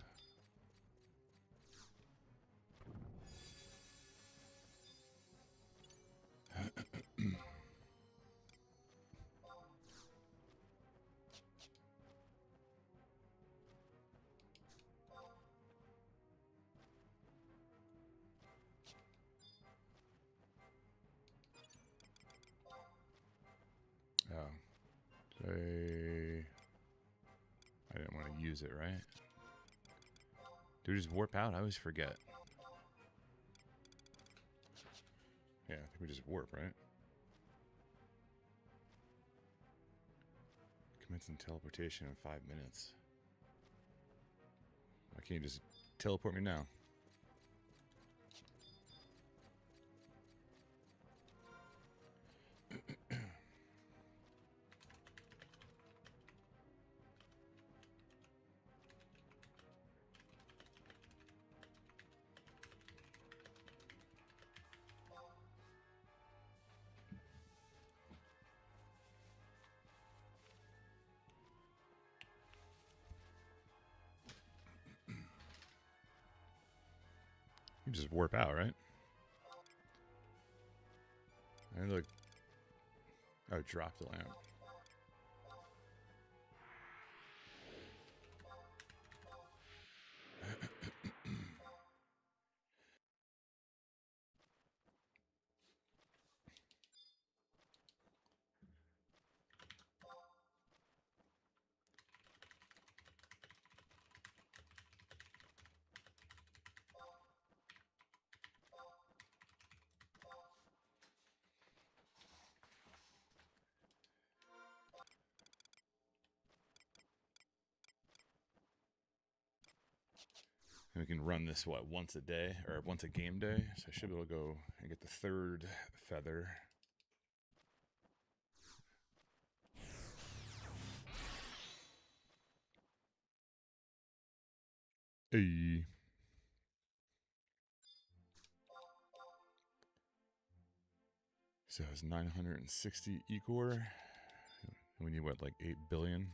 [SPEAKER 1] I didn't want to use it, right? Do we just warp out? I always forget. Yeah, I think we just warp, right? Commencing teleportation in 5 minutes. Why can't you just teleport me now? You just warp out, right? And look. Oh, drop the lamp. And we can run this, what, once a day? Or once a game day? So I should be able to go and get the 3rd feather. Hey. So it's 960 Ecor. We need what, like 8 billion?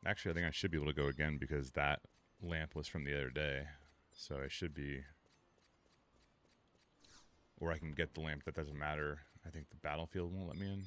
[SPEAKER 1] Actually, I think I should be able to go again because that lamp was from the other day. So I should be... Or I can get the lamp, that doesn't matter. I think the battlefield won't let me in.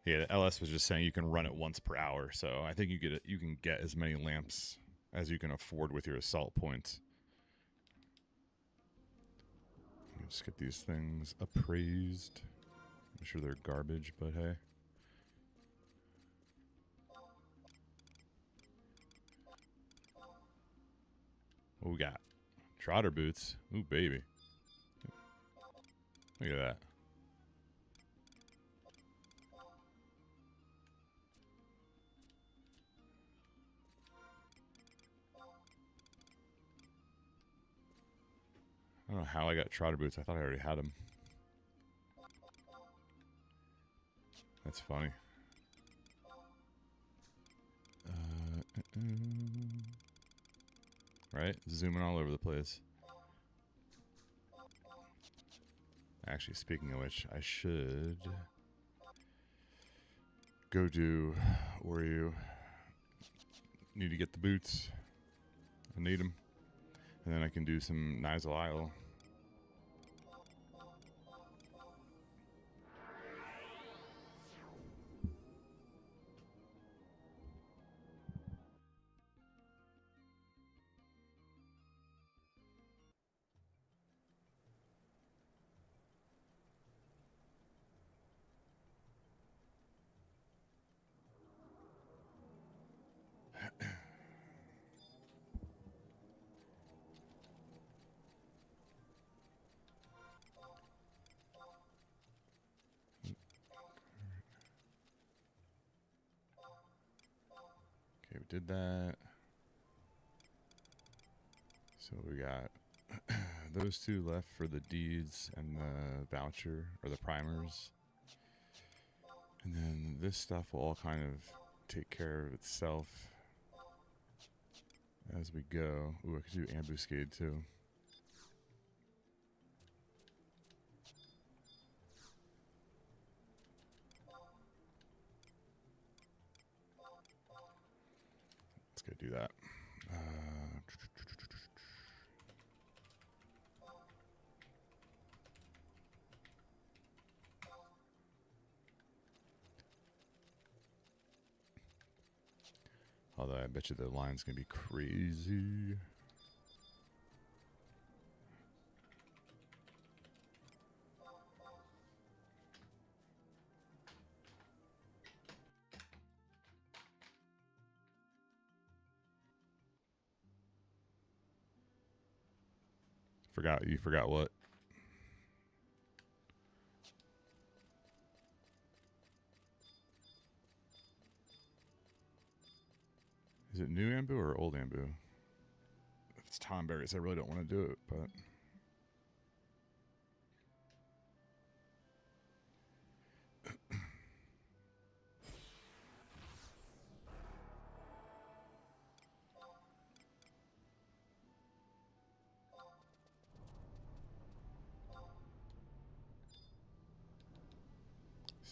[SPEAKER 1] Yeah, the LS was just saying you can run it once per hour, so I think you can get as many lamps as you can afford with your assault points. Just get these things appraised. I'm sure they're garbage, but hey. What we got? Trotter boots. Ooh, baby. Look at that. I don't know how I got trotter boots. I thought I already had them. That's funny. Right? Zooming all over the place. Actually, speaking of which, I should go do Oreo. Need to get the boots. I need them. And then I can do some Nisal Isle. Okay, we did that. So we got those two left for the deeds and the voucher, or the primers. And then this stuff will all kind of take care of itself as we go. Ooh, I could do ambuscade too. Let's go do that. Although I bet you the line's gonna be crazy. You forgot what? Is it new Ambu or old Ambu? If it's Tom Berries, I really don't want to do it, but...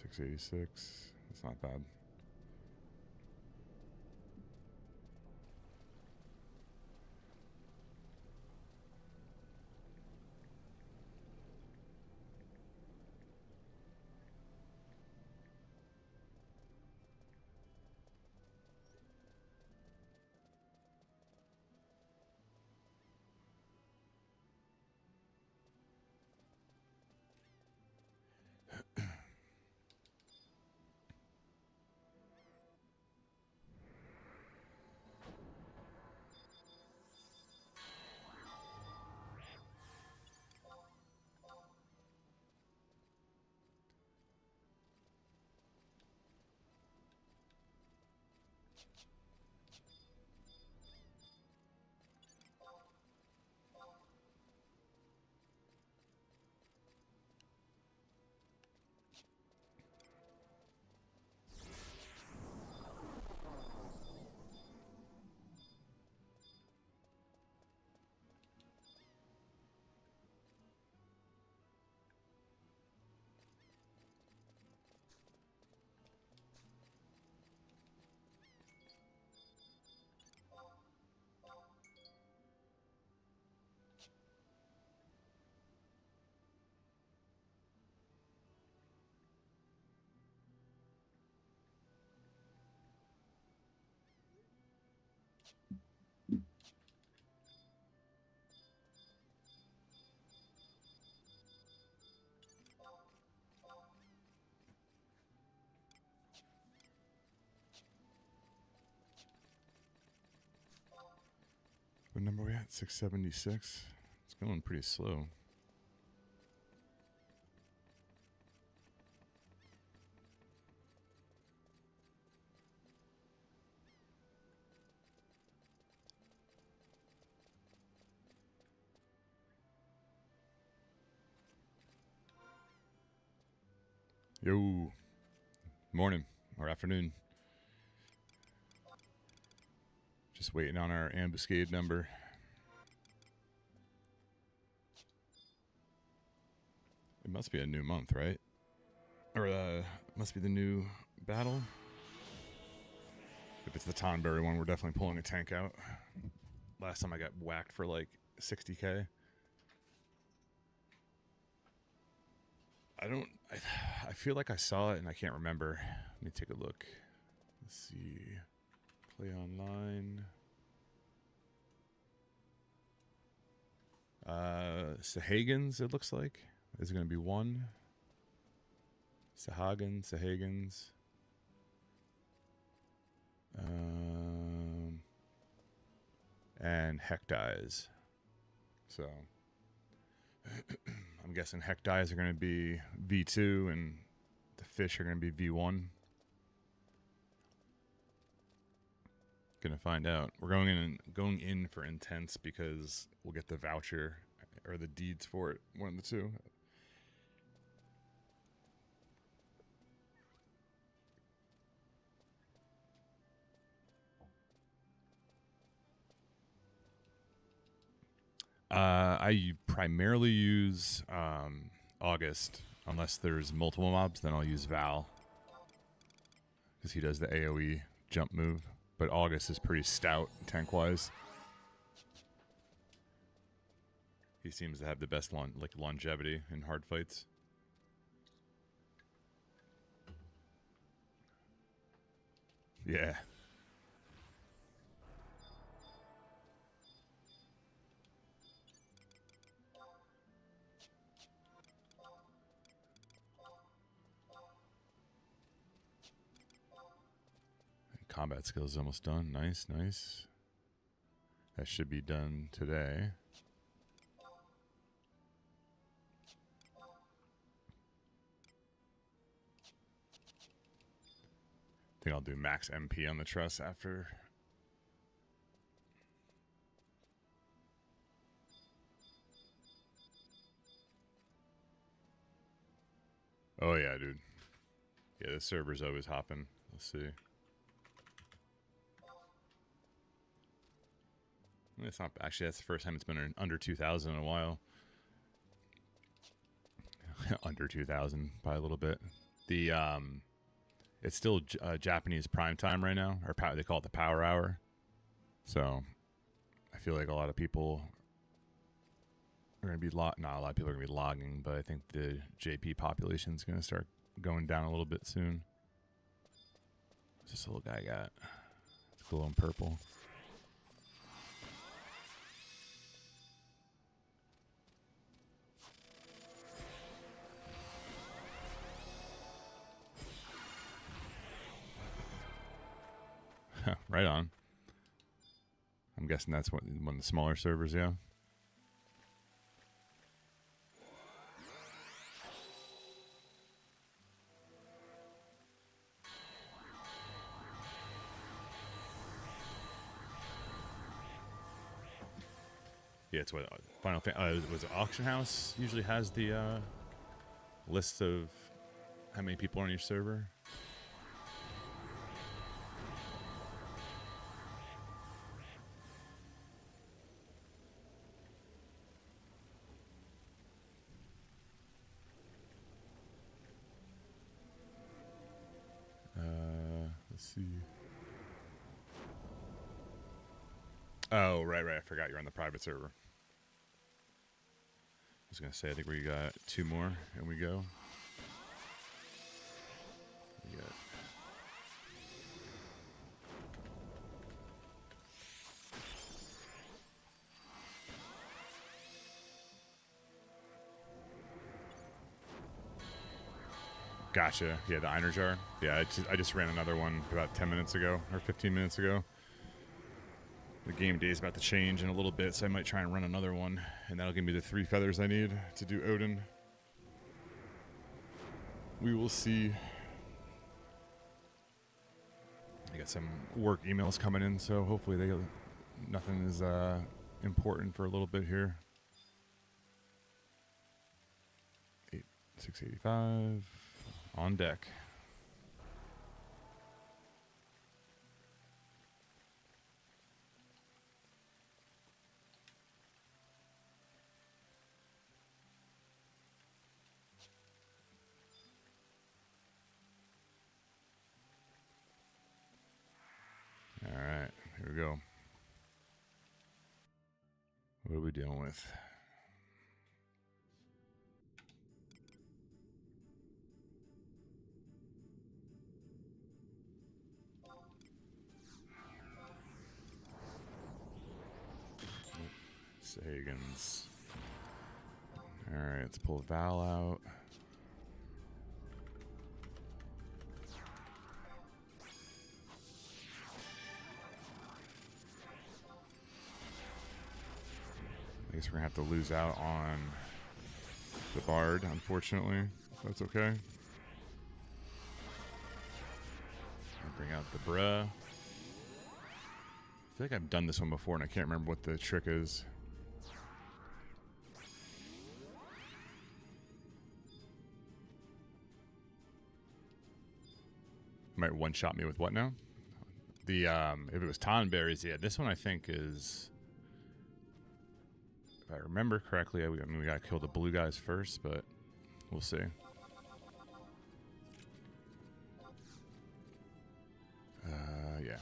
[SPEAKER 1] 686. That's not bad. What number are we at? 676. It's going pretty slow. Yo. Morning or afternoon. Just waiting on our ambuscade number. It must be a new month, right? Or must be the new battle. If it's the Tonberry one, we're definitely pulling a tank out. Last time I got whacked for like 60k. I feel like I saw it and I can't remember. Let me take a look. Let's see. Play online. Sahagins, it looks like. Is it going to be one? Sahagins. And Hekdies. So I'm guessing Hekdies are going to be V2 and the fish are going to be V1. Gonna find out. We're going in for intense because we'll get the voucher or the deeds for it. One of the two. I primarily use August. Unless there's multiple mobs, then I'll use Val. Because he does the AoE jump move. But August is pretty stout tank-wise. He seems to have the best longevity in hard fights. Yeah. Combat skills almost done. Nice. That should be done today. I think I'll do max MP on the truss after. Oh yeah, dude. Yeah, the server's always hopping. Let's see. It's not actually. That's the first time it's been under 2,000 in a while. Under 2,000 by a little bit. The it's still Japanese prime time right now, or they call it the power hour. So I feel like a lot of people are going to be not a lot of people are going to be logging, but I think the JP population is going to start going down a little bit soon. What's this little guy got? It's glowing purple. Right on. I'm guessing that's one of the smaller servers, yeah. Yeah, it's what Final Fantasy was it Auction House usually has the list of how many people are on your server. Let's see. Oh, right. I forgot you're on the private server. I was going to say, I think we got 2 more, and we go. We got... Gotcha. Yeah, the Einer Jar. Yeah, I just ran another one about 10 minutes ago, or 15 minutes ago. The game day is about to change in a little bit, so I might try and run another one, and that'll give me the 3 feathers I need to do Odin. We will see. I got some work emails coming in, so hopefully nothing is important for a little bit here. 685 on deck. All right, here we go. What are we dealing with? Sagan's. All right, let's pull Val out. I guess we're gonna have to lose out on the Bard, unfortunately. That's okay. I'll bring out the Bruh. I feel like I've done this one before and I can't remember what the trick is. Might one-shot me with what now? The if it was Tonberries, yeah. This one I think is, if I remember correctly, I mean we gotta kill the blue guys first, but we'll see. Yeah.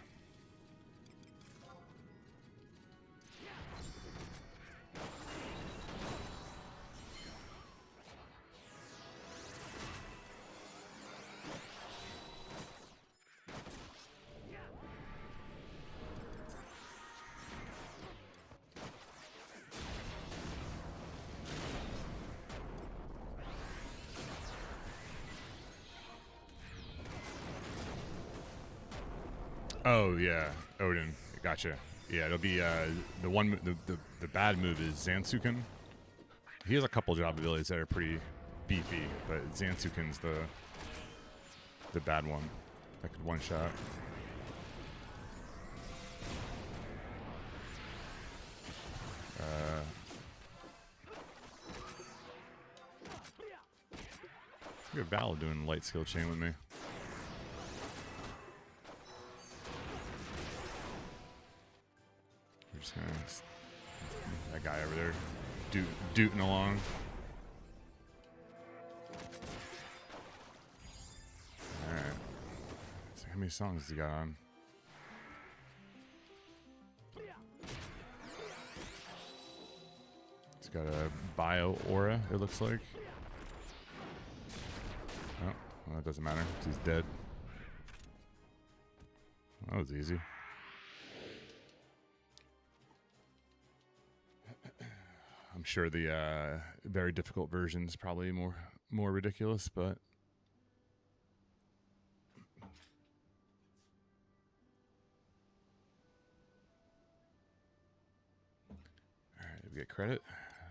[SPEAKER 1] Oh yeah, Odin. Gotcha. Yeah, it'll be the one. The bad move is Zansuken. He has a couple job abilities that are pretty beefy, but Zansuken's the bad one that could one shot. Look at Val doing light skill chain with me. We're just gonna that guy over there dooting along. How many songs has he got on? He's got a bio aura, it looks like. Oh, well, that doesn't matter. He's dead. That was easy. I'm sure the very difficult version is probably more ridiculous, but all right, did we get credit?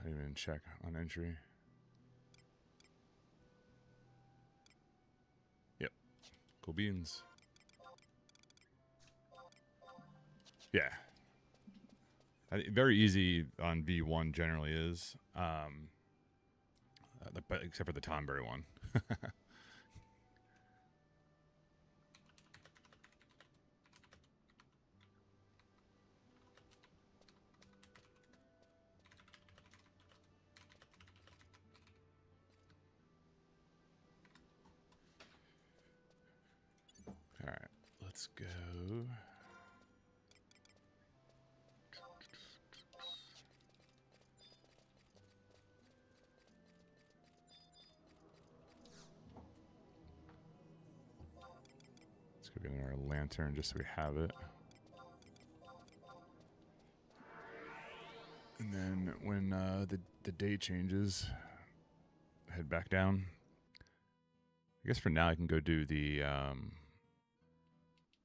[SPEAKER 1] I didn't even check on entry. Yep, cool beans. Yeah. Very easy on V1 generally is, but except for the Tonberry one. All right, let's go. Let's go get in our lantern just so we have it. And then when the day changes, head back down. I guess for now I can go do the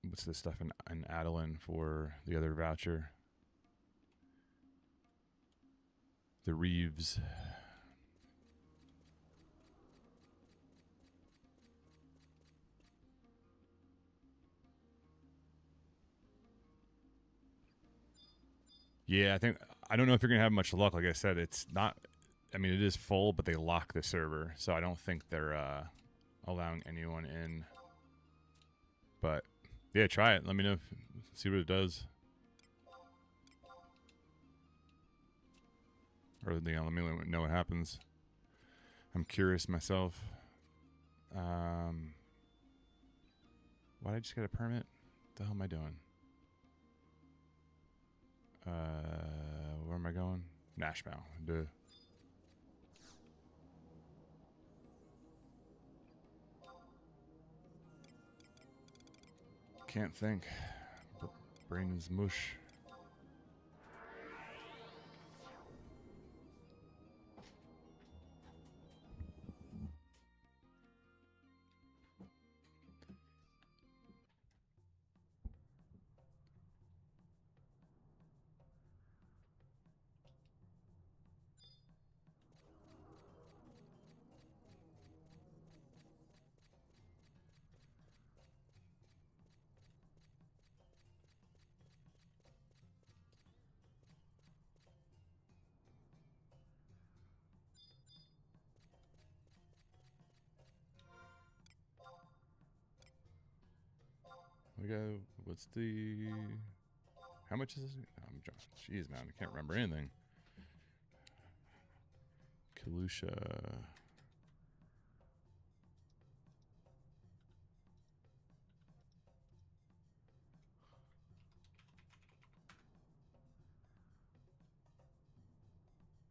[SPEAKER 1] what's this stuff in Adeline for the other voucher? The Reeves. Yeah, I don't know if you're gonna have much luck. Like I said, it's not. I mean, it is full, but they lock the server, so I don't think they're allowing anyone in. But yeah, try it. Let me know. See what it does. Or let me know what happens. I'm curious myself. Why did I just get a permit? What the hell am I doing? Where am I going? Nashville. Duh. Can't think. Brain is mush. We got, what's the, how much is this? Jeez, man, I can't remember anything. Kalusha.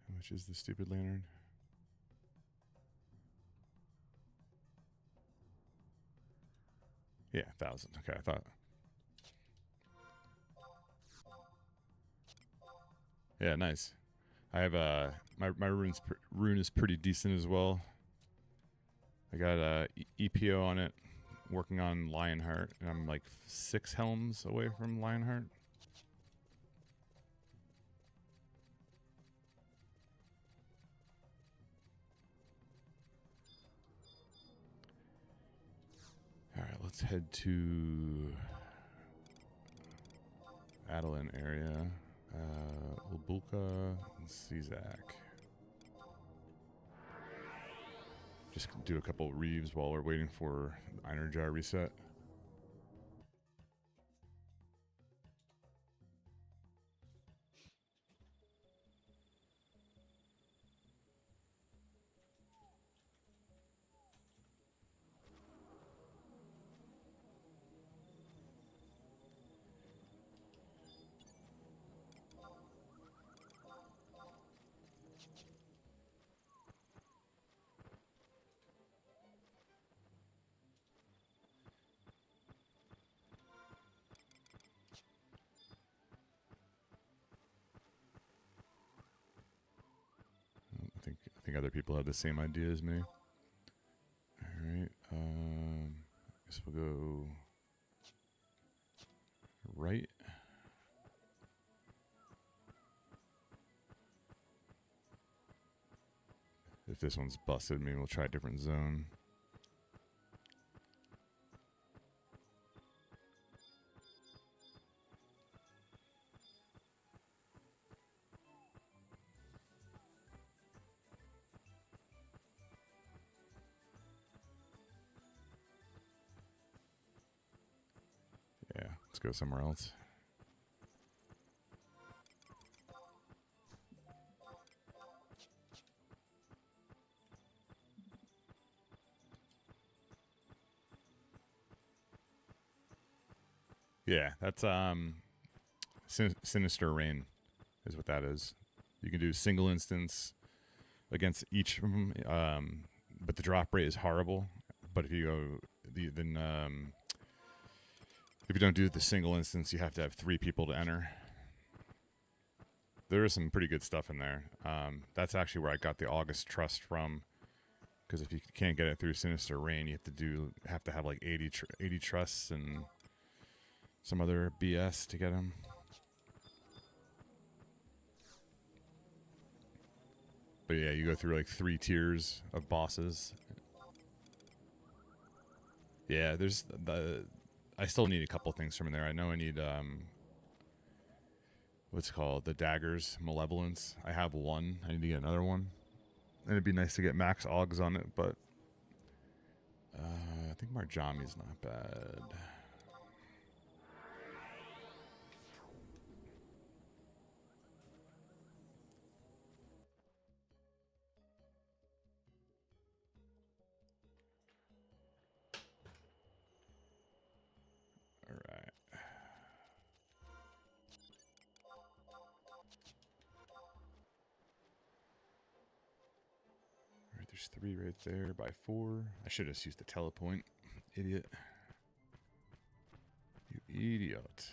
[SPEAKER 1] How much is the stupid lantern? Yeah, 1,000. Okay, I thought. Yeah, nice. I have my rune is pretty decent as well. I got a EPO on it, working on Lionheart, and I'm like 6 helms away from Lionheart. All right, let's head to Adeline area. Ulbulka and Czak. Just do a couple of Reeves while we're waiting for the Einerjar reset. think other people have the same idea as me. Alright, I guess we'll go right. If this one's busted, maybe we'll try a different zone. Yeah, let's go somewhere else. Yeah, that's Sinister Rain is what that is. You can do single instance against each of them, but the drop rate is horrible. But if you go, if you don't do the single instance, you have to have 3 people to enter. There is some pretty good stuff in there. That's actually where I got the August Trust from. Because if you can't get it through Sinister Rain, you have to have like 80 trusts and some other BS to get them. But yeah, you go through like 3 tiers of bosses. Yeah, I still need a couple things from there. I know I need what's it called, the daggers, malevolence. I have one. I need to get another one. And it'd be nice to get max augs on it, but I think Marjami's not bad. Alright. Alright, there's 3 right there by 4. I should have used the telepoint. Idiot. You idiot.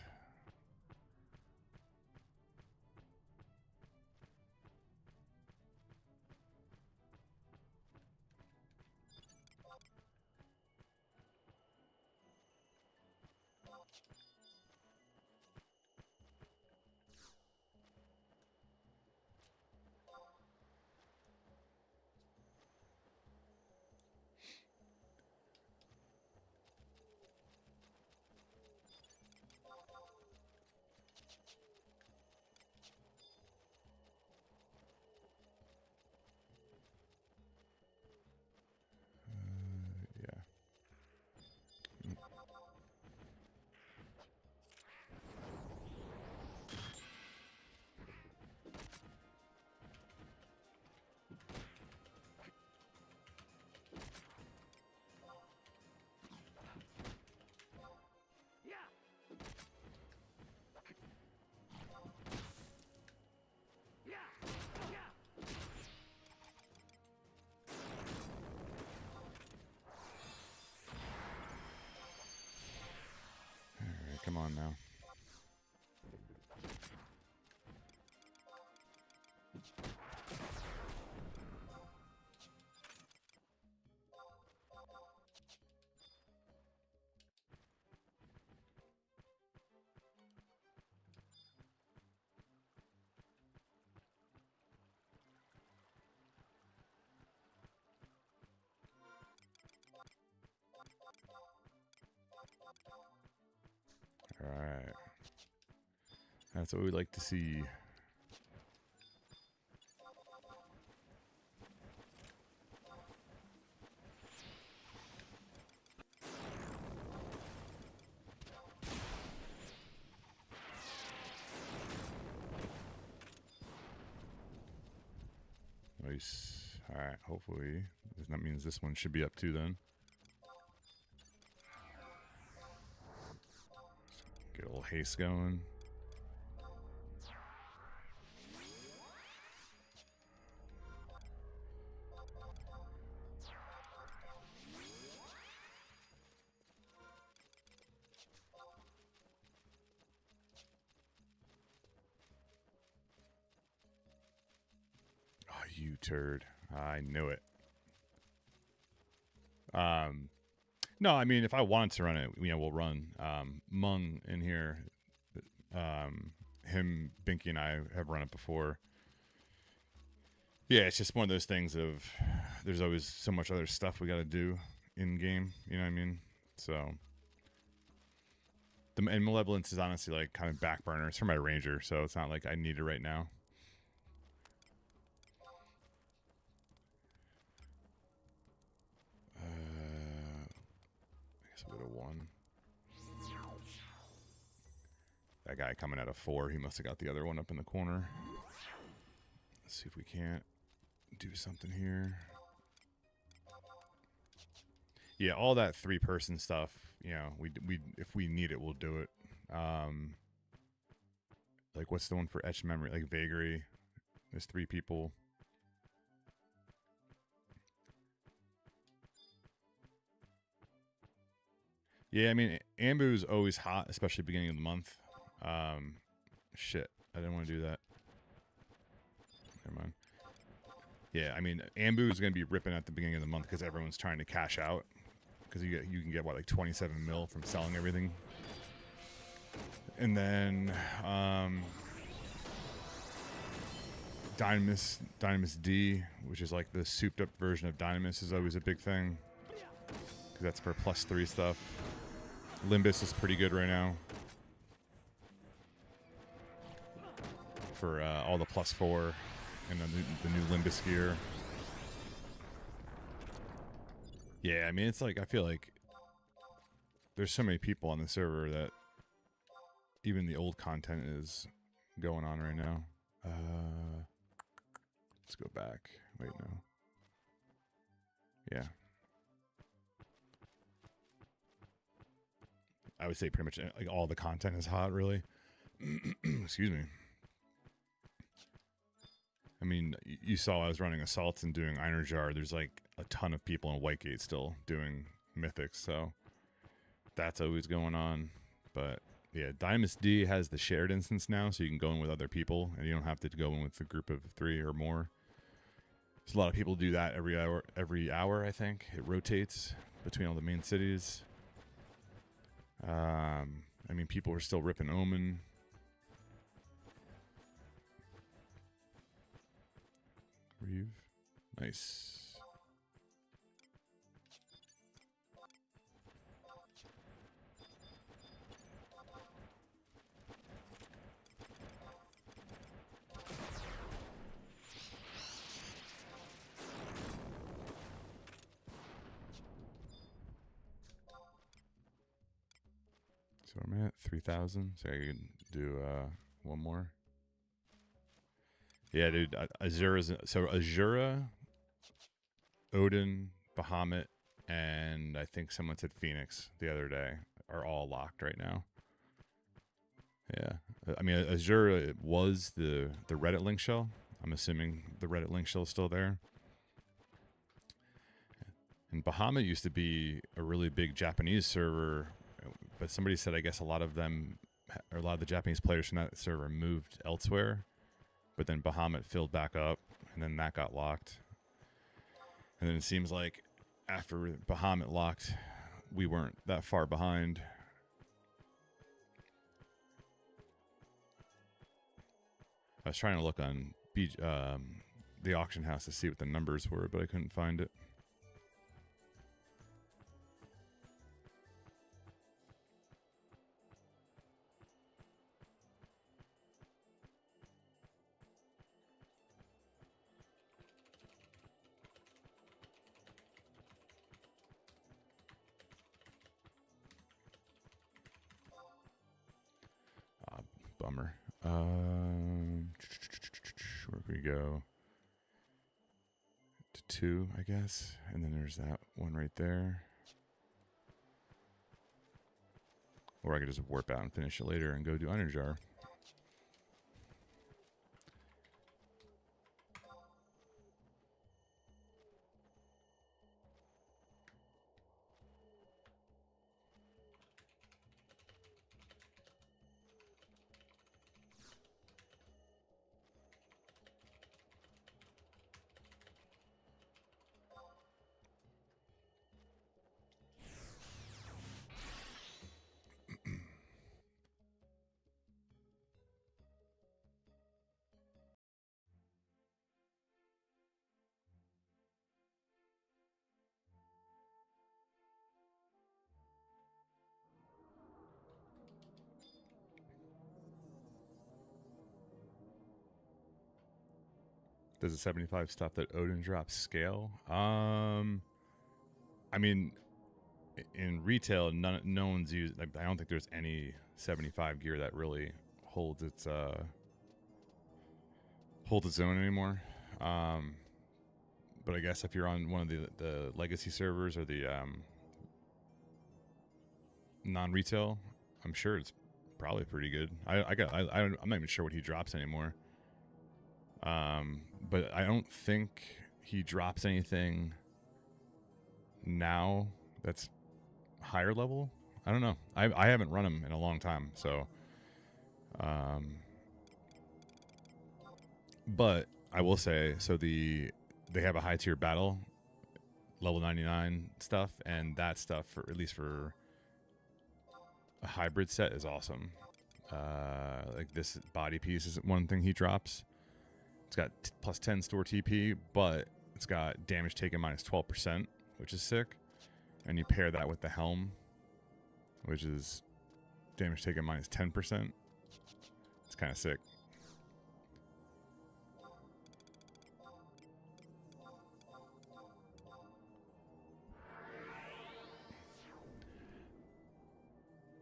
[SPEAKER 1] Yeah. Alright, come on now. Alright. That's what we like to see. Nice. Alright, hopefully. That means this one should be up too then. Get a little haste going. Oh, you turd. I knew it. No, I mean, if I wanted to run it, we'll run. Mung in here, him, Binky, and I have run it before. Yeah, it's just one of those things of there's always so much other stuff we got to do in game. You know what I mean? So, and Malevolence is honestly like kind of back burner. It's for my Ranger, so it's not like I need it right now. I guess we'll go to 1. That guy coming out of 4, he must have got the other one up in the corner. Let's see if we can't do something here. Yeah, all that 3-person stuff, we if we need it, we'll do it. Like, what's the one for etched memory? Like Vagary. There's 3 people. Yeah, I mean, Ambu's always hot, especially beginning of the month. Shit, I didn't want to do that. Never mind. Yeah, I mean, Ambu is going to be ripping at the beginning of the month because everyone's trying to cash out. Because you can get, what, like 27 mil from selling everything. And then Dynamis D, which is like the souped up version of Dynamis, is always a big thing. Because that's for +3 stuff. Limbus is pretty good right now. For all the +4 and the new Limbus gear. Yeah, I mean, it's like, I feel like there's so many people on the server that even the old content is going on right now. Let's go back. Wait, no. Yeah. I would say pretty much like all the content is hot, really. Excuse me. I mean, you saw I was running assaults and doing Einerjar. There's like a ton of people in Whitegate still doing mythics, so that's always going on. But yeah, Dynamis D has the shared instance now, so you can go in with other people, and you don't have to go in with a group of 3 or more. There's a lot of people do that every hour, I think. It rotates between all the main cities. I mean, people are still ripping Omen. Reeve. Nice. So I'm at 3,000. So I can do one more. Yeah, dude. Azura, Odin, Bahamut, and I think someone said Phoenix the other day are all locked right now. Yeah. I mean, Azura was the Reddit link shell. I'm assuming the Reddit link shell is still there. And Bahamut used to be a really big Japanese server, but somebody said I guess a lot of the Japanese players from that server moved elsewhere. But then Bahamut filled back up, and then that got locked. And then it seems like after Bahamut locked, we weren't that far behind. I was trying to look on the auction house to see what the numbers were, but I couldn't find it. Bummer. Where can we go? To 2, I guess. And then there's that one right there. Or I could just warp out and finish it later and go do Einerjar. Does the 75 stuff that Odin drops scale? I mean, in retail, no one's used. Like, I don't think there's any 75 gear that really holds its own anymore. But I guess if you're on one of the legacy servers or the non-retail, I'm sure it's probably pretty good. I'm not even sure what he drops anymore. But I don't think he drops anything now that's higher level. I don't know. I haven't run him in a long time, so but I will say, so they have a high tier battle level 99 stuff, and that stuff, for at least for a hybrid set, is awesome. Like this body piece is one thing he drops. It's got plus 10 store TP, but it's got damage taken minus 12%, which is sick. And you pair that with the helm, which is damage taken minus 10%. It's kind of sick.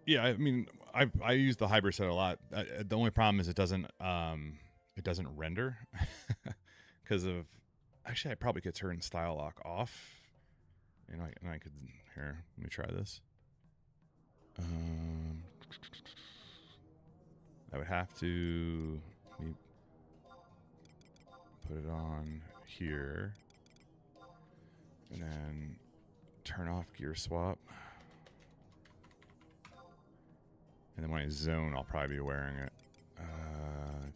[SPEAKER 1] Yeah, I mean, I use the hybrid set a lot. The only problem is it doesn't render because of. Actually, I probably could turn style lock off. And I could, here, let me try this. I would have to put it on here and then turn off gear swap. And then when I zone, I'll probably be wearing it.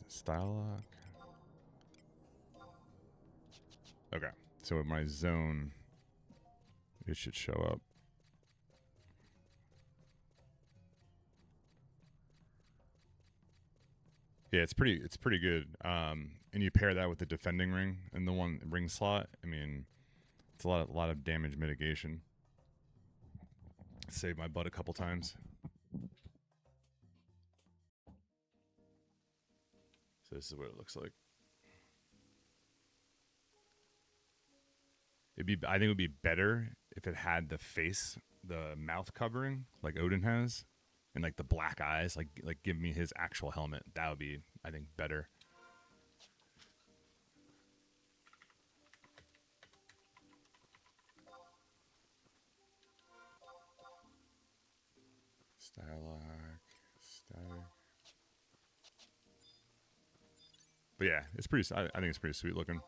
[SPEAKER 1] Style lock. Okay, so with my zone, it should show up. Yeah, it's pretty good. And you pair that with the defending ring and the one ring slot. I mean, it's a lot of damage mitigation. Saved my butt a couple times. So this is what it looks like. I think it would be better if it had the mouth covering like Odin has, and like the black eyes, like give me his actual helmet. That would be, I think, better. Style lock, static. But yeah, it's pretty. I think it's pretty sweet looking.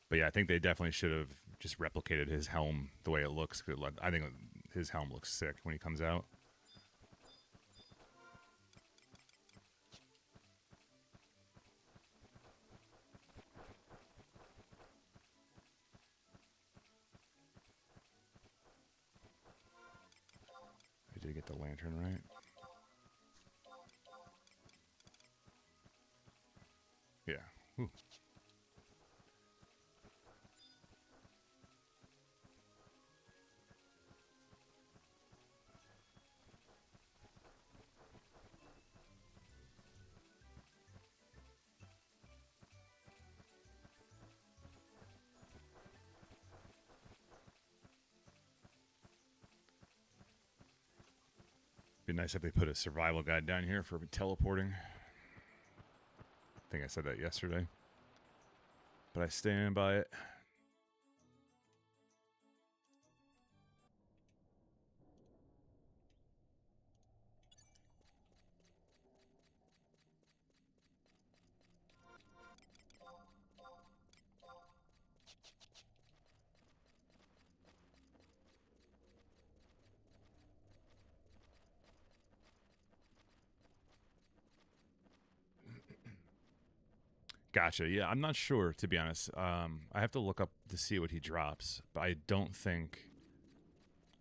[SPEAKER 1] But yeah, I think they definitely should have just replicated his helm the way it looks. I think his helm looks sick when he comes out. I did get the lantern right. Yeah. Ooh. Be nice if they put a survival guide down here for teleporting. I think I said that yesterday, but I stand by it. Gotcha. Yeah, I'm not sure, to be honest. I have to look up to see what he drops, but I don't think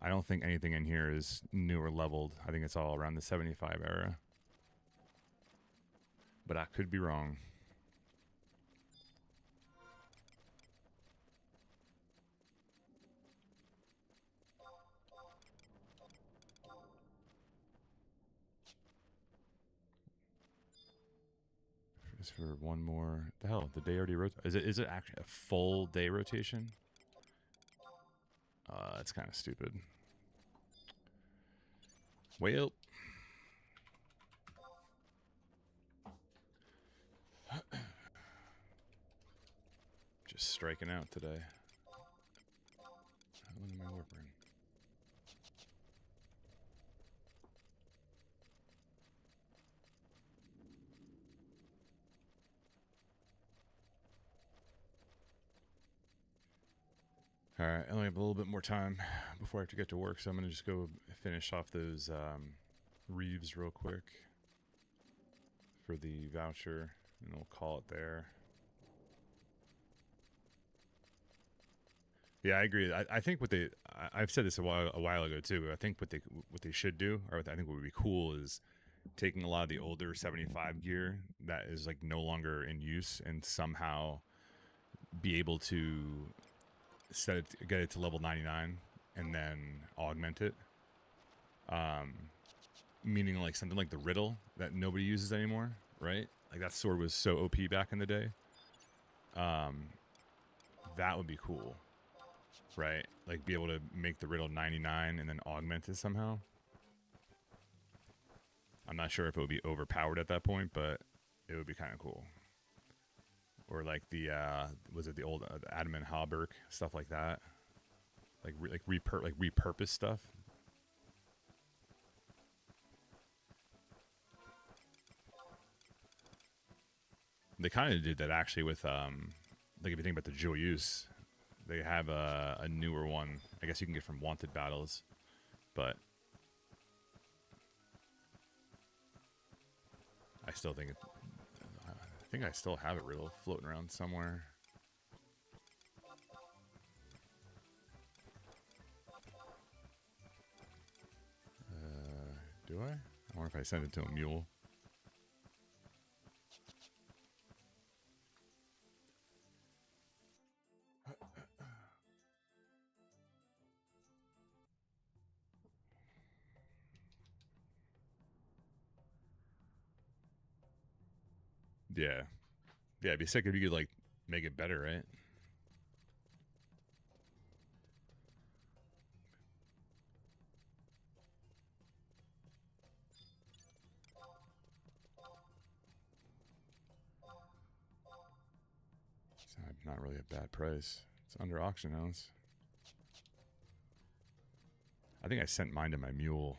[SPEAKER 1] anything in here is new or leveled. I think it's all around the 75 era. But I could be wrong. Just for one more. The hell, the day already rotated. Is it actually a full day rotation? That's kind of stupid. Well, just striking out today. How long am I warping? All right, I only have a little bit more time before I have to get to work, so I'm going to just go finish off those reeves real quick for the voucher, and we'll call it there. Yeah, I agree. I think what I've said this a while ago too. I think what they should do, or I think what would be cool, is taking a lot of the older 75 gear that is like no longer in use and somehow be able to get it to level 99 and then augment it. Meaning like something like the riddle that nobody uses anymore, right? Like that sword was so OP back in the day. That would be cool, right? Like be able to make the riddle 99 and then augment it somehow. I'm not sure if it would be overpowered at that point, but it would be kind of cool. Or like the was it the old Adam and Hallberg stuff like that, like repurpose stuff. They kind of did that actually with like if you think about the Joyeuse, they have a newer one. I guess you can get from Wanted Battles, but I still think I think I still have it riddle floating around somewhere. Do I? I wonder if I send it to a mule. Yeah. Yeah, it'd be sick if you could, like, make it better, right? It's not really a bad price. It's under auction house. I think I sent mine to my mule.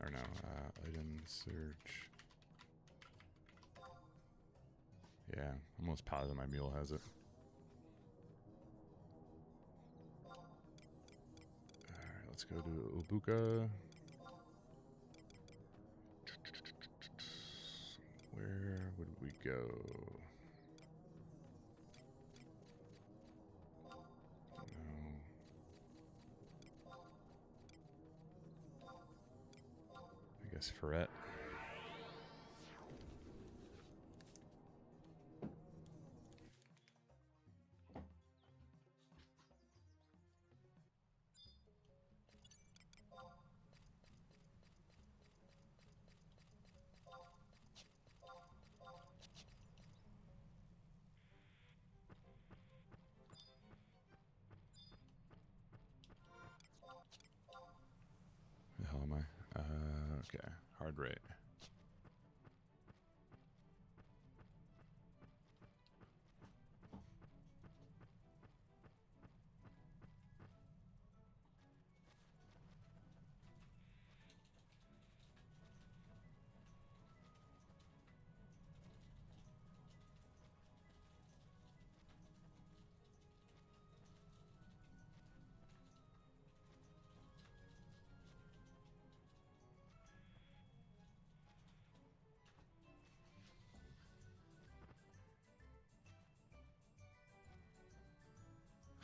[SPEAKER 1] Or no, item search. Yeah, I'm almost positive my mule has it. Alright, let's go to Obuka. Where would we go? No. I guess Ferret. The hell am I? Okay, hard rate.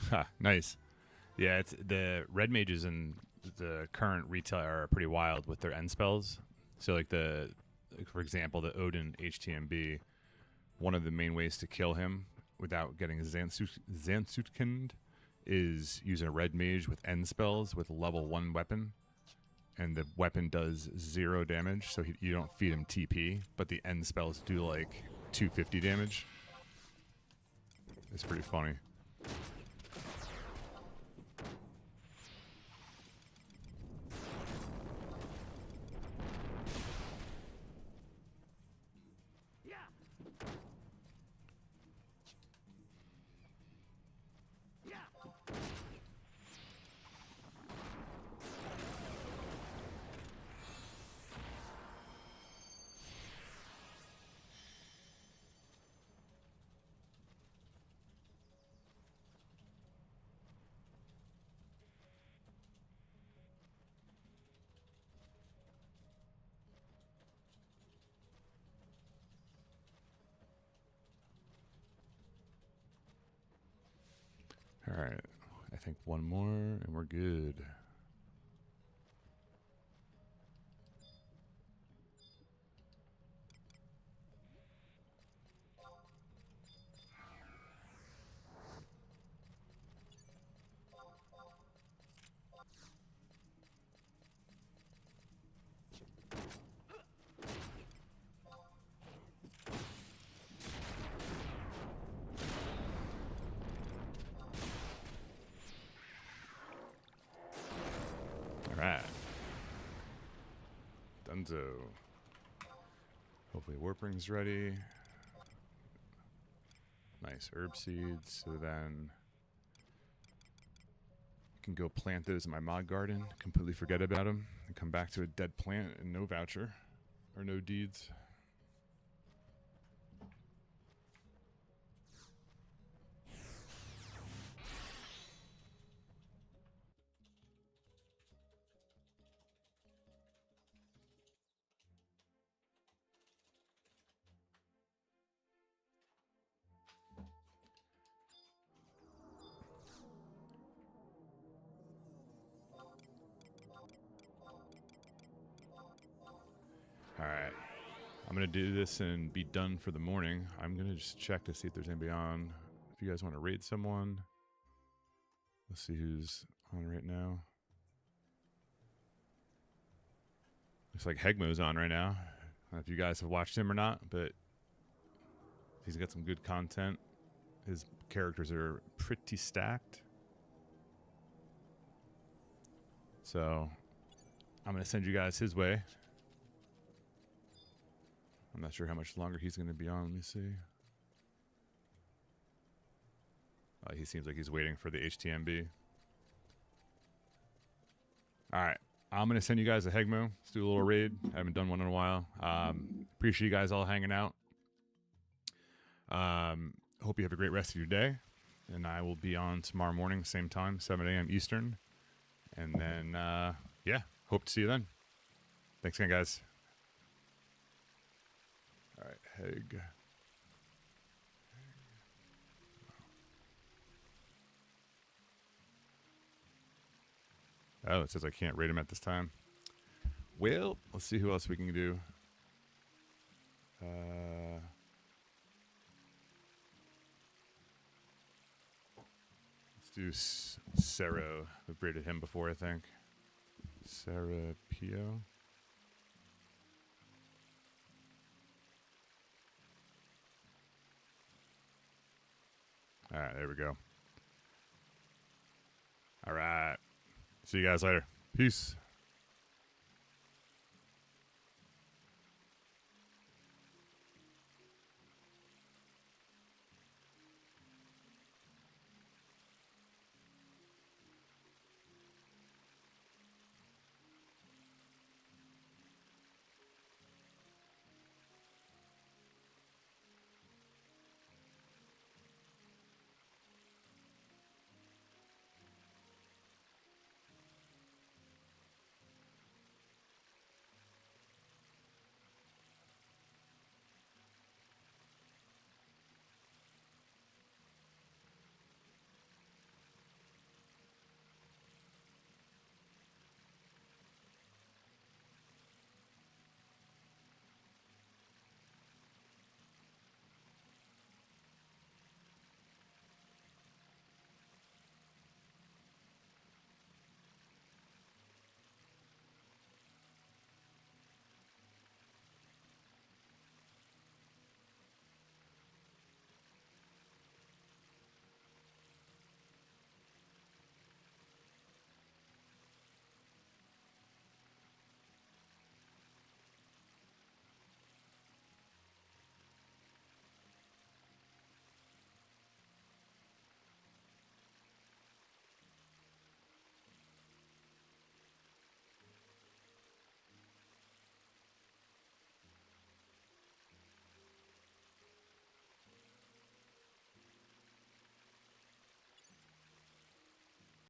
[SPEAKER 1] Ha, nice. Yeah, it's the red mages in the current retail are pretty wild with their end spells. So like for example, the Odin HTMB, one of the main ways to kill him without getting Zansutkind is using a red mage with end spells with level 1 weapon. and the weapon does 0 damage, so you don't feed him TP, but the end spells do like 250 damage. It's pretty funny. All right, I think one more and we're good. Alright. Dunzo. Hopefully warp ring's ready. Nice herb seeds. So then I can go plant those in my mod garden, completely forget about them, and come back to a dead plant and no voucher. Or no deeds. Alright. I'm going to do this and be done for the morning. I'm going to just check to see if there's anybody on. If you guys want to raid someone. Let's see who's on right now. Looks like Hegmo's on right now. I don't know if you guys have watched him or not, but he's got some good content. His characters are pretty stacked. So I'm going to send you guys his way. I'm not sure how much longer he's going to be on. Let me see. He seems like he's waiting for the HTMB. All right. I'm going to send you guys a Hegmo. Let's do a little raid. I haven't done one in a while. Appreciate you guys all hanging out. Hope you have a great rest of your day. And I will be on tomorrow morning, same time, 7 a.m. Eastern. And then, yeah, hope to see you then. Thanks again, guys. All right, Heg. Oh, it says I can't rate him at this time. Well, let's see who else we can do. Let's do Cero. I've rated him before, I think. Sarah Pio. All right, there we go. All right. See you guys later. Peace.